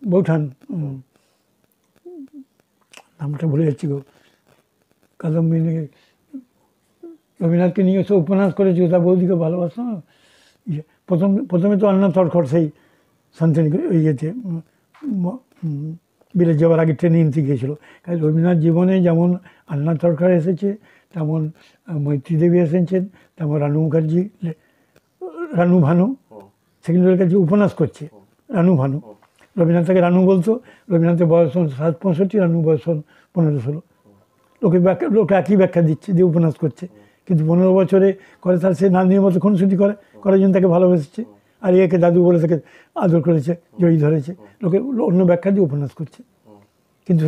বৌঠান, নামটা ভুলে যাচ্ছি গো, কাদম্বিনী, রবীন্দ্রনাথকে নিয়ে এসে উপন্যাস করেছে, তার বৌদিকে ভালোবাসা। প্রথমে তো আন্না তড়খড় সেই শান্তিনিকেতন ইয়েতে বিলেত যাওয়ার আগে ট্রেনে নিতে গিয়েছিলো। কারণ রবীন্দ্রনাথ জীবনে যেমন আন্না তড়খড় এসেছে, তেমন মৈত্রী দেবী এসেছেন, তেমন রানু মুখার্জি, রানু ভানু, সেগুলোর কাছে উপন্যাস করছে, রানু ভানু। রবীন্দ্রনাথ তাকে রানু বলতো, রবীন্দ্রনাথের বয়স 65, রানু বয়স 15-16। লোকে একই ব্যাখ্যা দিচ্ছে, দিয়ে উপন্যাস করছে, কিন্তু 15 বছরে করে তার সে নানির মতো খুনসুটি করার জন্য তাকে ভালোবেসেছে, আর একে দাদু বলে তাকে আদর করেছে, জড়িয়ে ধরেছে, লোকে অন্য ব্যাখ্যা দিয়ে উপন্যাস করছে। কিন্তু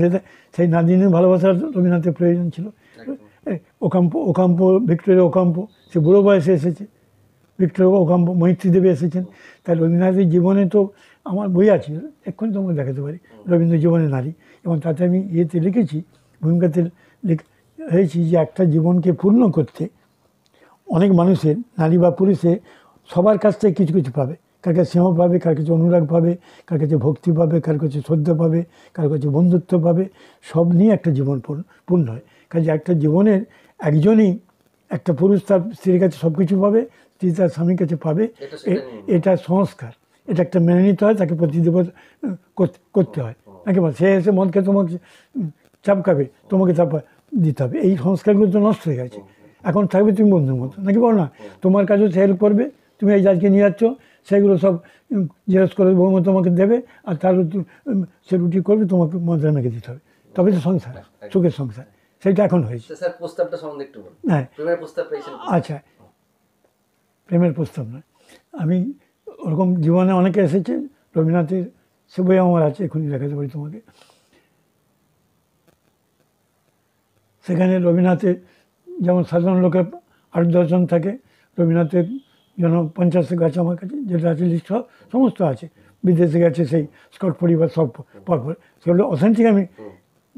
সেই নাদিনের ভালোবাসার রবীন্দ্রনাথের প্রয়োজন ছিল। ওকাম্পো, ভিক্টোরিয়া ওকাম্পো, সে বুড়ো বয়সে এসেছে, ভিক্টোরিয়া ওকাম্পো, মৈত্রী দেবী এসেছেন। তাই রবীন্দ্রনাথের জীবনে তো আমার বই আছে, এক্ষুনি তোমাকে দেখাতে পারি, রবীন্দ্র জীবনে নারী, এবং তাতে আমি ইয়েতে লিখেছি, ভূমিকাতে হয়েছি, যে একটা জীবনকে পূর্ণ করতে অনেক মানুষের, নারী বা পুরুষে, সবার কাছ থেকে কিছু কিছু পাবে, কার কাছে স্নেহ পাবে, কার কাছে অনুরাগ পাবে, কার কাছে ভক্তি পাবে, কার কাছে শ্রদ্ধা পাবে, কার কাছে বন্ধুত্ব পাবে, সব নিয়ে একটা জীবন পূর্ণ হয়। কাজে একটা জীবনের একজনই, একটা পুরুষ তার স্ত্রীর কাছে সব কিছু পাবে, স্ত্রী তার স্বামীর কাছে পাবে, এটা সংস্কার, এটা একটা মেনে নিতে হয়, তাকে প্রতিদিবস করতে হয়। নাকি বল, সে এসে মদ খেয়ে তোমাকে চাপকাবে, তোমাকে চাপ দিতে হবে, এই সংস্কারগুলো তো নষ্ট হয়ে গেছে। এখন থাকবে তুমি বন্ধুর মতো, নাকি বল না, তোমার কাছেও সে হেল্প করবে, তুমি এই জাজকে নিয়ে যাচ্ছ, সেগুলো সব জেরক্স করে বৌমা তোমাকে দেবে, আর তার সে রুটি করবে, তোমাকে মন্ত্রে মেখে দিতে হবে, তবে তো সংসার, সুখের সংসার। সেইটা এখন হয়েছে। স্যার প্রস্তাবটা সম্বন্ধে একটু বলুন। হ্যাঁ, প্রেমের প্রস্তাব পেয়েছেন? আচ্ছা, প্রেমের প্রস্তাব নয়, আমি ওরকম জীবনে অনেকে এসেছে, রবীন্দ্রনাথের সে বই আমার আছে, এখনই দেখাতে পারি তোমাকে। সেখানে রবীন্দ্রনাথের যেমন সাধারণ লোকের 8-10 জন থাকে, রবীন্দ্রনাথের যেন 50 গেছে আমার কাছে, যেটা আছে লিস্ট সমস্ত আছে, বিদেশে গেছে সেই স্কট পরিবার সব পরপর, সেগুলো অথেন্টিক আমি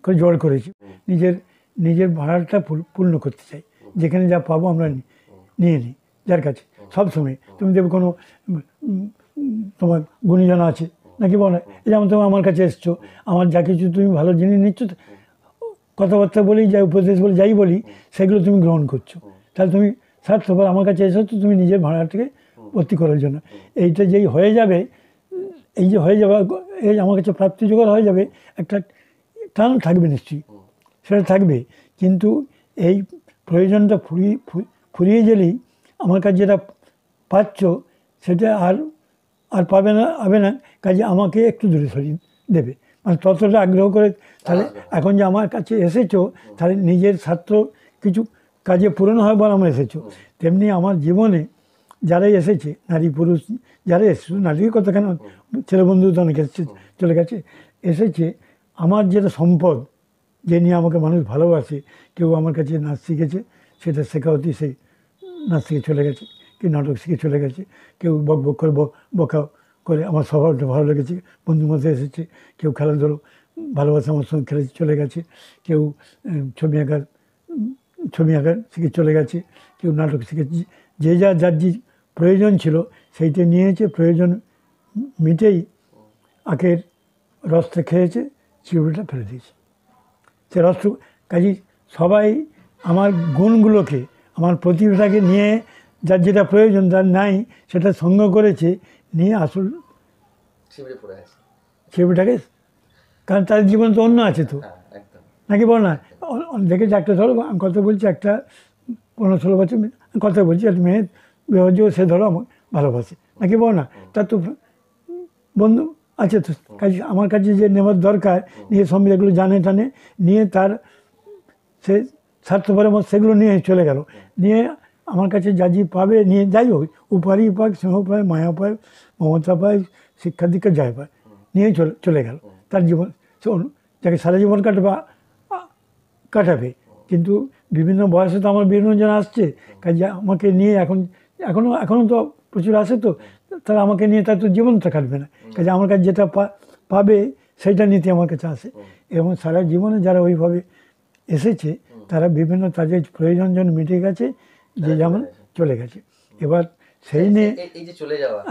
করে জোগাড় করেছি। নিজের ভাড়াটা পূর্ণ করতে চাই, যেখানে যা পাবো আমরা নিয়ে নিই যার কাছে সবসময়। তুমি দেখবে কোনো তোমার গুণীজন আছে নাকি বলে, যেমন তুমি আমার কাছে এসছো, আমার যা কিছু তুমি ভালো জিনিস নিচ্ছ, কথাবার্তা বলি, যা উপদেশ বলি, যাই বলি, সেগুলো তুমি গ্রহণ করছো, তাহলে তুমি স্বার্থপর আমার কাছে এসেছো তুমি নিজের ভাড়াটাকে ভর্তি করার জন্য। এইটা যেই হয়ে যাবে, এই যে হয়ে যাবে, এই আমার কাছে প্রাপ্তি জোগাড় হয়ে যাবে, একটা টান থাকবে নিশ্চয়ই, সেটা থাকবে। কিন্তু এই প্রয়োজনটা ফুরিয়ে গেলেই আমার কাছে যেটা পাচ্ছ সেটা আর পাবে না, কাজে আমাকে একটু দূরে সরিয়ে দেবে, মানে ততটা আগ্রহ করে। তাহলে এখন যে আমার কাছে এসেছো, তাহলে নিজের স্বার্থ কিছু কাজে পূরণ হয় বলে আমার এসেছো। তেমনি আমার জীবনে যারাই এসেছে, নারী পুরুষ যারা এসেছে, নারীর কথা কেন, ছেলে বন্ধু তো অনেক এসেছে, চলে গেছে, এসেছে আমার যেটা সম্পদ, যে নিয়ে আমাকে মানুষ ভালোবাসে। কেউ আমার কাছে নাচ শিখেছে, সেটা শেখাওতি সেই নাচ শিখে চলে গেছে, কেউ নাটক শিখে চলে গেছে, কেউ বক করে বকা করে আমার স্বভাবটা ভালো লেগেছে, বন্ধুর মধ্যে এসেছে, কেউ খেলাধুলো ভালোবাসে আমার সঙ্গে খেলে চলে গেছে, কেউ ছবি আঁকার শিখে চলে গেছে, কেউ নাটক শিখেছে, যার যে প্রয়োজন ছিল সেইটা নিয়েছে, প্রয়োজন মিটেই আখের রসটা খেয়েছে, চিরুটা ফেলে দিয়েছে। সে রস কাজে সবাই আমার গুণগুলোকে, আমার প্রতিভাটাকে নিয়ে, যার যেটা প্রয়োজন তার নাই সেটা সঙ্গ করেছে, নিয়ে আসল শিবিরটাকে, কারণ তার জীবন তো অন্য আছে তো, নাকি বল না? দেখেছি একটা, ধরো আমি কথা বলছি, একটা 15-16 বছর কথা বলছি, একটা মেয়ে বিবাহ, সে ধরো আমার ভালোবাসে, নাকি বল না? তার তো বন্ধু আছে তো, কাজে আমার কাছে যে নেওয়ার দরকার, নিয়ে সম্বিধানগুলো টানে নিয়ে তার সে স্বার্থপরের মতো সেগুলো নিয়ে চলে গেল, নিয়ে আমার কাছে যা পাবে নিয়ে, যাই হোক উপারই পাক, স্নেহ পায়, মায়া পায়, মমতা পায়, শিক্ষা দীক্ষা যাই পায়, নিয়ে চলে গেল তার জীবন। সে যাকে সারা জীবন কাটাবে, কিন্তু বিভিন্ন বয়সে তো আমার বিভিন্ন জন আসছে, কাজে আমাকে নিয়ে এখনও তো প্রচুর আসে, তো তারা আমাকে নিয়ে তার তো জীবনটা কাটবে না, কাজে আমার কাছে যেটা পাবে সেইটা নিতে আমার কাছে আসে। এবং সারা জীবনে যারা ওইভাবে এসেছে, তারা বিভিন্ন তাদের প্রয়োজন মিটে গেছে, যে যেমন চলে গেছে। এবার সেই নিয়ে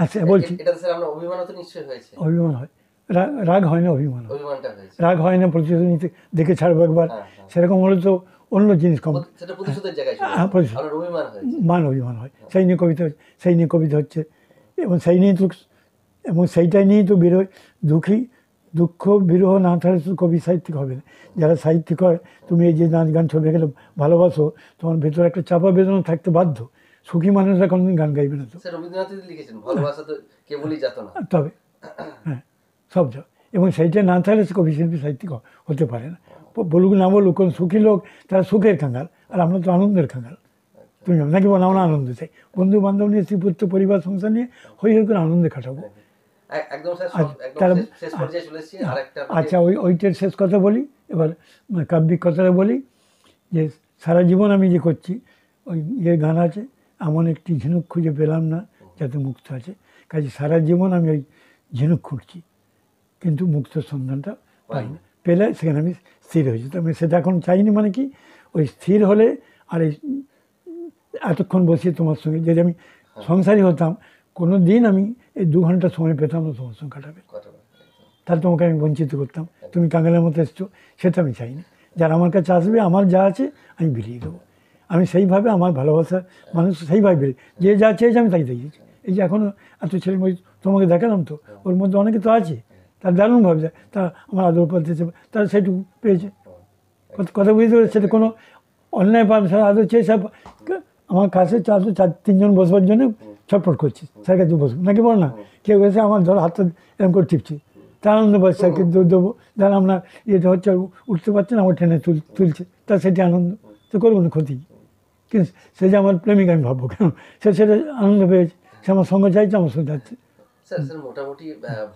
আচ্ছা বলছি, অভিমান হয়, রাগ হয় না, অভিমান হয়, রাগ হয় না, প্রতিশোধ নিতে দেখে ছাড়বো একবার, সেরকম হলে তো অন্য জিনিস কম, অভিমান হয়, সেই নিয়ে কবিতা হচ্ছে, এবং সেইটাই নিয়েই তো দুঃখ বিরহ না থাকলে তো কবি সাহিত্যিক হবে না। যারা সাহিত্যিক হয়, তুমি এই যে নাচ গান ছবি গেলে ভালোবাসো, তোমার ভেতরে একটা চাপা বেদনা থাকতে বাধ্য, সুখী মানুষরা কোনোদিন গান গাইবে না। তো তবে হ্যাঁ, সব যাও, এবং সেইটা না থাকলে সে কবি শিল্পী সাহিত্যিক হতে পারে না। বলুক না বলুক, কোন সুখী লোক তারা সুখের খাঙ্গাল, আর আমরা তো আনন্দের খাঙ্গাল। তুমি নাকি বলো, আমরা আনন্দ চাই, বন্ধু বান্ধব নিয়ে, শ্রীপুত্র পরিবার সংসার নিয়ে হই করে আনন্দে কাটাবো। আচ্ছা, ওইটার শেষ কথা বলি, এবার কাব্যিক কথাটা বলি, যে সারা জীবন আমি যে করছি, ওই গান আছে, এমন একটি ঝিনুক খুঁজে পেলাম না যাতে মুক্ত আছে, কাজে সারা জীবন আমি ওই ঝিনুক খুঁজছি, কিন্তু মুক্তর সন্ধানটা পাই না, পেলে সেখানে আমি স্থির হয়েছি। তো আমি সেটা এখন চাইনি, মানে কি, ওই স্থির হলে, আর এই এতক্ষণ বসে তোমার সঙ্গে যদি আমি সংসারী হতাম, কোনো দিন আমি এই 2 ঘন্টা সময় পেতাম না তোমার সঙ্গে কাটাবে, তাহলে তোমাকে আমি বঞ্চিত করতাম, তুমি কাঙ্গালের মতো এসছো, সেটা আমি চাইনি। যারা আমার কাছে আসবে, আমার যা আছে আমি বিলিয়ে দেবো, আমি সেইভাবে আমার ভালোবাসা মানুষ সেইভাবে বেরিয়ে, যে যা চেয়েছে আমি তাই দিয়েছি। এই যে এখনও এত ছেলে তোমাকে দেখালাম, তো ওর মধ্যে অনেকে তো আছে, তার দারুণভাবে যায়, তারা আমার আদর পাচ্ছে, তারা সেইটুকু পেয়েছে, কথা বুঝতে পারছে, সেটা কোনো অন্যায় পাবে, সারা আদর চেয়ে সব আমার কাছে 4-3 জন বসবার জন্য ছটফট করছি, স্যার কাছে বসবো নাকি বল না, কেউ এসে আমার ধরো হাতটা এরকম করে টিপছি, তার আনন্দ পাচ্ছে, স্যারকে দেবো, ধর আমরা ইয়েটা হচ্ছে উঠতে পারছি না, আমার টেনে তুলছে, তার সেটি আনন্দ, তো করবো না ক্ষতি। কিন্তু সে যে আমার প্রেমিক আমি ভাববো কেন, সে সেটা আনন্দ পেয়েছে, সে আমার সঙ্গে চাইছে, আমার সঙ্গে যাচ্ছে। স্যার মোটামুটি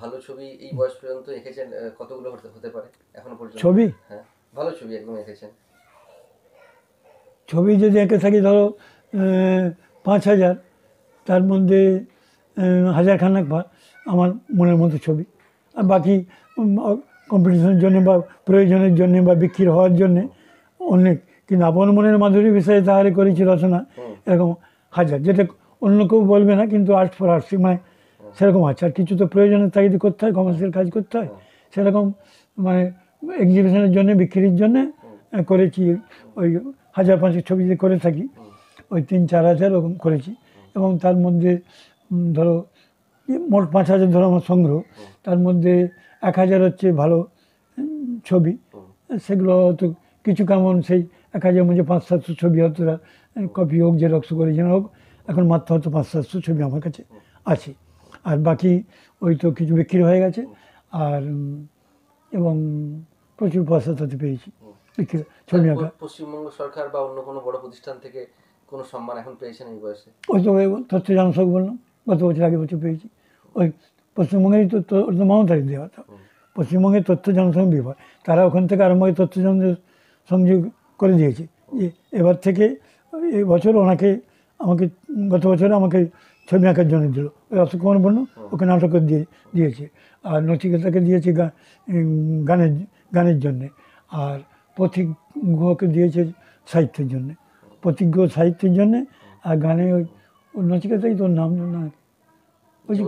ভালো ছবি এই বয়স পর্যন্ত এঁকেছেন কতগুলো হতে পারে এখনো পর্যন্ত? ছবি হ্যাঁ, ভালো ছবি একদম এঁকেছেন। ছবি যদি এঁকে থাকি ধরো 5,000, তার মধ্যে 1,000 খানেক আমার মনের মতো ছবি, আর বাকি কম্পিটিশনের জন্য বা প্রয়োজনের জন্য বা বিক্রি হওয়ার জন্যে অনেক। কিন্তু আপন মনের মাধুরী বিষয়ে তাহলে করেছি রচনা, এরকম 1,000, যেটা অন্য কেউ বলবে না, কিন্তু আর্ট ফর আর্টস মানে সেরকম আছে। আর কিছু তো প্রয়োজনের তাগিদে করতে হয়, কমার্শিয়াল কাজ করতে হয়, সেরকম মানে এক্সিবিশনের জন্য, বিক্রির জন্যে করেছি। ওই 1,000-5,000 ছবি যে করে থাকি, ওই 3-4,000 ওরকম করেছি। এবং তার মধ্যে ধরো মোট 5,000 ধরো আমার সংগ্রহ, তার মধ্যে 1,000 হচ্ছে ভালো ছবি, সেগুলো হয়তো কিছু কেমন সেই 1,000 মধ্যে 500-700 ছবি হয়তো কপি হোক, জেরক্স করে যেন হোক, এখন মাত্র হয়তো 500-700 ছবি আমার কাছে আছে। আর বাকি ওই তো কিছু বিক্রি হয়ে গেছে, আর এবং প্রচুর পয়সা তাতে পেয়েছি বিক্রি ছবি আঁকা। পশ্চিমবঙ্গ সরকার বা অন্য কোনো বড় প্রতিষ্ঠান থেকে কোনো সম্মান এখন পেয়েছেন এই বয়সে? ওই তো তথ্য জনসংখ্যা বললাম, গত বছর, আগে বছর পেয়েছি। ওই পশ্চিমবঙ্গেরই তো মমতারি দেওয়া, তো পশ্চিমবঙ্গের তথ্য জনসংখ্যা বিভাগ, তারা ওখান থেকে আরম্ভ করে তথ্য সংযোগ করে দিয়েছে যে এবার থেকে এই বছর ওনাকে, আমাকে গত বছরে আমাকে ছবি আঁকার জন্য দিল, ওই অশোক কুমার বন্য ওকে নাটক দিয়েছে, আর নচিকেতাকে দিয়েছে গানের জন্যে, আর প্রতীক গুহকে দিয়েছে সাহিত্যের জন্যে, প্রতীক গুহ সাহিত্যের জন্যে, আর গানে ওই নচিকেতাই তোর নাম না, ওই যে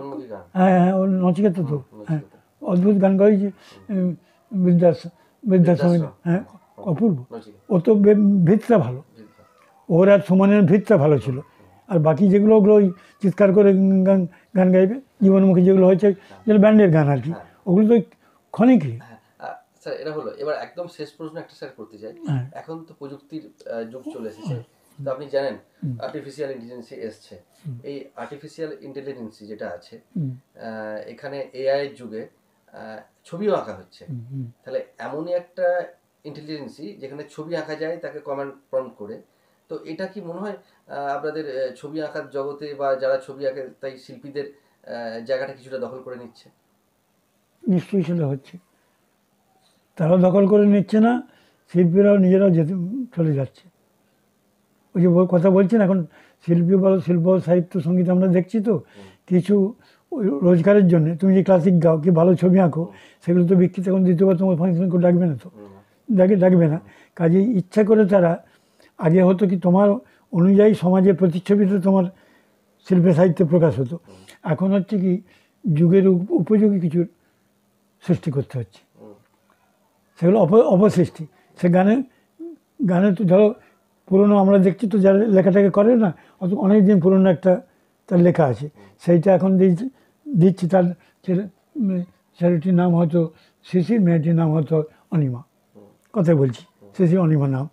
হ্যাঁ হ্যাঁ ওর নচিকেতা তো, হ্যাঁ অদ্ভুত গান গাইছে, বিদ্যাস্বামী, হ্যাঁ অপূর্ব। ও তো ভিতটা ভালো, ওর আর সুমনের ভিতটা ভালো ছিল, আর বাকি যেগুলো ওগুলো ওই চিৎকার করে গান গাইবে, জীবনমুখী যেগুলো হয়েছে, যেগুলো ব্যান্ডের গান আর কি, ওগুলো তো ক্ষণিকই। স্যার এটা হলো, এবার একদম শেষ প্রশ্ন একটা স্যার করতে চাই। এখন তো প্রযুক্তির যুগ চলে এসেছে, তো আপনি জানেন আর্টিফিশিয়াল ইন্টেলিজেন্সি এসছে। এই আর্টিফিশিয়াল ইন্টেলিজেন্সি যেটা আছে, এখানে এআই এর যুগে ছবিও আঁকা হচ্ছে, তাহলে এমনই একটা ইন্টেলিজেন্সি যেখানে ছবি আঁকা যায় তাকে কমান্ড প্রম্পট করে, তো এটা কি মনে হয় আপনাদের ছবি আঁকার জগতে বা যারা ছবি আঁকে তাই শিল্পীদের জায়গাটা কিছুটা দখল করে নিচ্ছে? নিশ্চয়ই সেটা হচ্ছে, তারাও দখল করে নিচ্ছে না, শিল্পীরাও নিজেরাও চলে যাচ্ছে। ওই যে কথা বলছেন, এখন শিল্পী বলো, শিল্প, সাহিত্য, সঙ্গীত আমরা দেখছি তো, কিছু রোজগারের জন্য তুমি যে ক্লাসিক গাও কি ভালো ছবি আঁকো, সেগুলো তো বিক্রি, তখন দ্বিতীয়বার তোমার ফাংশন করে ডাকবে না, তো ডাকবে না। কাজেই ইচ্ছা করে তারা, আগে হতো কি তোমার অনুযায়ী সমাজের প্রতিচ্ছবিতে তোমার শিল্পে সাহিত্যে প্রকাশ হতো, এখন হচ্ছে কি যুগের উপযোগী কিছু সৃষ্টি করতে হচ্ছে, সেগুলো অপসৃষ্টি। সে গানে তো ধরো পুরনো আমরা দেখছি তো, যারা লেখাটাকে করে না, অত অনেক দিন পুরনো একটা তার লেখা আছে, সেইটা এখন দিচ্ছি, তার ছেলেটির নাম হয়তো শিশির, মেয়েটির নাম হয়তো অনিমা, কথাই বলছি, শিশির অনিমা নাম।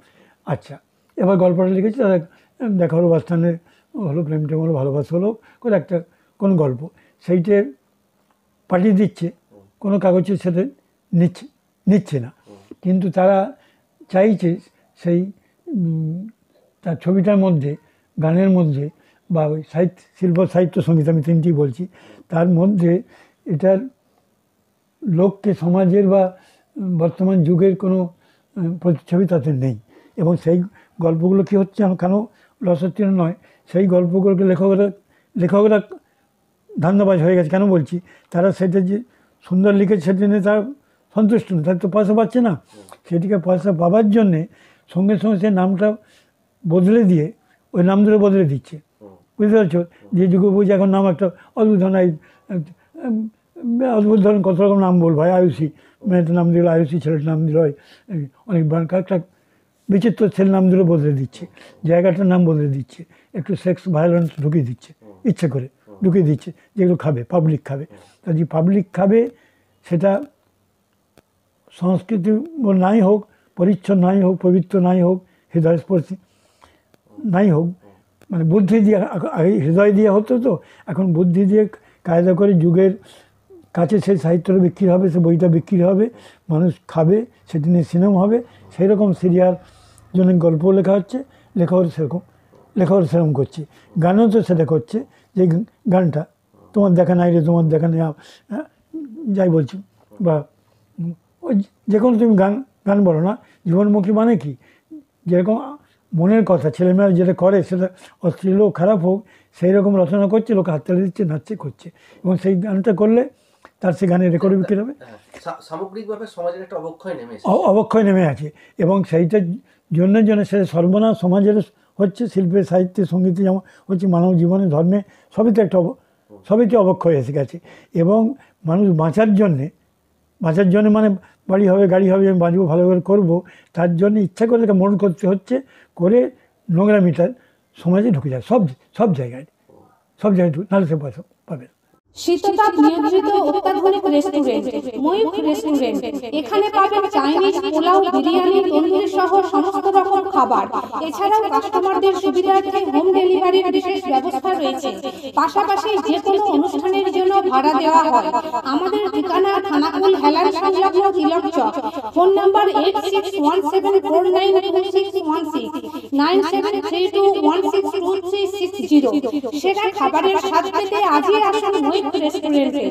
আচ্ছা, এবার গল্পটা লিখেছি, তারা দেখা হলো বাসস্ট্যান্ডে, হলো প্রেম টেম হলো, ভালোবাসা হলো, করে একটা কোন গল্প, সেইটে পাঠিয়ে দিচ্ছে, কোনো কাগজের সাথে নিচ্ছে না, কিন্তু তারা চাইছে সেই তার ছবিটার মধ্যে, গানের মধ্যে, বা ওই শিল্প, সাহিত্য, সঙ্গীত, আমি তিনটেই বলছি, তার মধ্যে এটার লোককে, সমাজের বা বর্তমান যুগের কোনো প্রতিচ্ছবি তাতে নেই। এবং সেই গল্পগুলো কী হচ্ছে, কেন রসোত্তীর্ণ নয়, সেই গল্পগুলোকে লেখকরা ধান্দাবাজ হয়ে গেছে। কেন বলছি, তারা সেটা যে সুন্দর লিখেছে সেটা নিয়ে তারা সন্তুষ্ট না, তারা তো পয়সা পাচ্ছে না, সেটিকে পয়সা পাবার জন্যে সঙ্গে সঙ্গে সে নামটা বদলে দিয়ে ওই নাম ধরে বদলে দিচ্ছে, বুঝতে পারছো? যে যুগে বুঝি এখন নাম একটা অদ্ভুত ধরনের, অদ্ভুত ধরনের কত রকম নাম বলবো, আয়ুষী মেয়েটার নাম দিল আয়ুষী, ছেলেটার নাম দিল অনেক একটা বিচিত্র ছেলের নাম ধরে বদলে দিচ্ছে, জায়গাটার নাম বদলে দিচ্ছে, একটু সেক্স ভায়োলেন্স ঢুকিয়ে দিচ্ছে, ইচ্ছে করে ঢুকিয়ে দিচ্ছে, যেগুলো খাবে, পাবলিক খাবে। তা যে পাবলিক খাবে, সেটা সংস্কৃতি নাই হোক, পরিচ্ছন্ন নাই হোক, পবিত্র নাই হোক, হৃদয়স্পর্শী নাই হোক, মানে বুদ্ধি দিয়ে, আগে হৃদয় দিয়ে হতো, তো এখন বুদ্ধি দিয়ে কায়দা করে যুগের কাছে সেই সাহিত্যটা বিক্রি হবে, সে বইটা বিক্রি হবে, মানুষ খাবে, সেটি নিয়ে সিনেমা হবে। সেই রকম সিরিয়াল জন্য গল্প লেখা হচ্ছে, লেখাও সেরকম করছে, গানও তো সেটা করছে। যে গানটা তোমার দেখা নাই রে, তোমার দেখা নেই, যাই বলছি, বা ওই যে কোনো তুমি গান বলো না, জীবনমুখী মানে কি, যেরকম মনের কথা ছেলেমেয়েরা যেটা করে, সেটা অশ্লীল হোক খারাপ হোক, সেই রকম রচনা করছে, লোকে হাততালি দিচ্ছে, নাচছে, করছে। এবং সেই গানটা করলে তার সেই গানের রেকর্ড বিক্রি হবে। সামগ্রিকভাবে সমাজের একটা অবক্ষয় নেমে আছে, এবং সেইটার জন্য সেটা সর্বনাশ সমাজের হচ্ছে। শিল্পে, সাহিত্যে, সঙ্গীতে যেমন হচ্ছে, মানব জীবনে, ধর্মে, সবইতে সবইতে অবক্ষয় এসে গেছে। এবং মানুষ বাঁচার জন্যে মানে বাড়ি হবে, গাড়ি হবে, আমি বাঁচবো, ভালো করে করবো, তার জন্য ইচ্ছা করে তাকে মরণ করতে হচ্ছে, করে নোংরামিটা সমাজে ঢুকে যায়, সব জায়গায় নাহলে সে পয়সা পাবে। শীততাপ নিয়ন্ত্রিত অত্যাধুনিক রেস্টুরেন্ট ময়ূখ রেস্টুরেন্ট। এখানে পাবেন চাইনিজ, পোলাও, বিরিয়ানি, তন্দুরি সহ সমস্ত রকম খাবার। এছাড়াও কাস্টমারদের সুবিধার্থে হোম ডেলিভারির বিশেষ ব্যবস্থা রয়েছে। পাশাপাশি যে কোনো অনুষ্ঠানের জন্য ভাড়া দেওয়া হয়। আমাদের ঠিকানা খানাকুল হেলান সংলগ্ন তিলক চক। Phone number 8617492616, 9732162360। সেরা খাবারের স্বাদ পেতে আজই আসুন ময়ূখ রেস্টুরেন্টে।